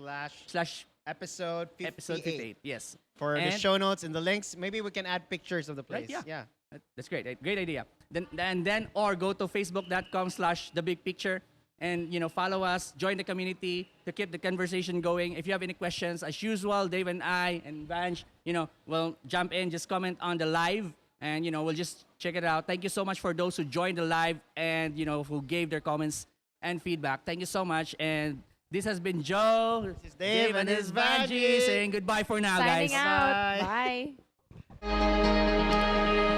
B: episode 58.
A: episode 58. Yes.
B: For the
A: And-
B: show notes and the links, maybe we can add pictures of the
A: Right,
B: place.
A: yeah. That's great. Great idea. Then or go to facebook.com/thebigpicture and follow us, join the community to keep the conversation going. If you have any questions, as usual, Dave and I and Vanj, will jump in, just comment on the live, and we'll just check it out. Thank you so much for those who joined the live and who gave their comments and feedback. Thank you so much. And this has been Joe,
B: This is Dave and his Vanji.
A: saying goodbye for now,
C: Signing
A: guys.
C: out.
B: Bye.
C: Bye.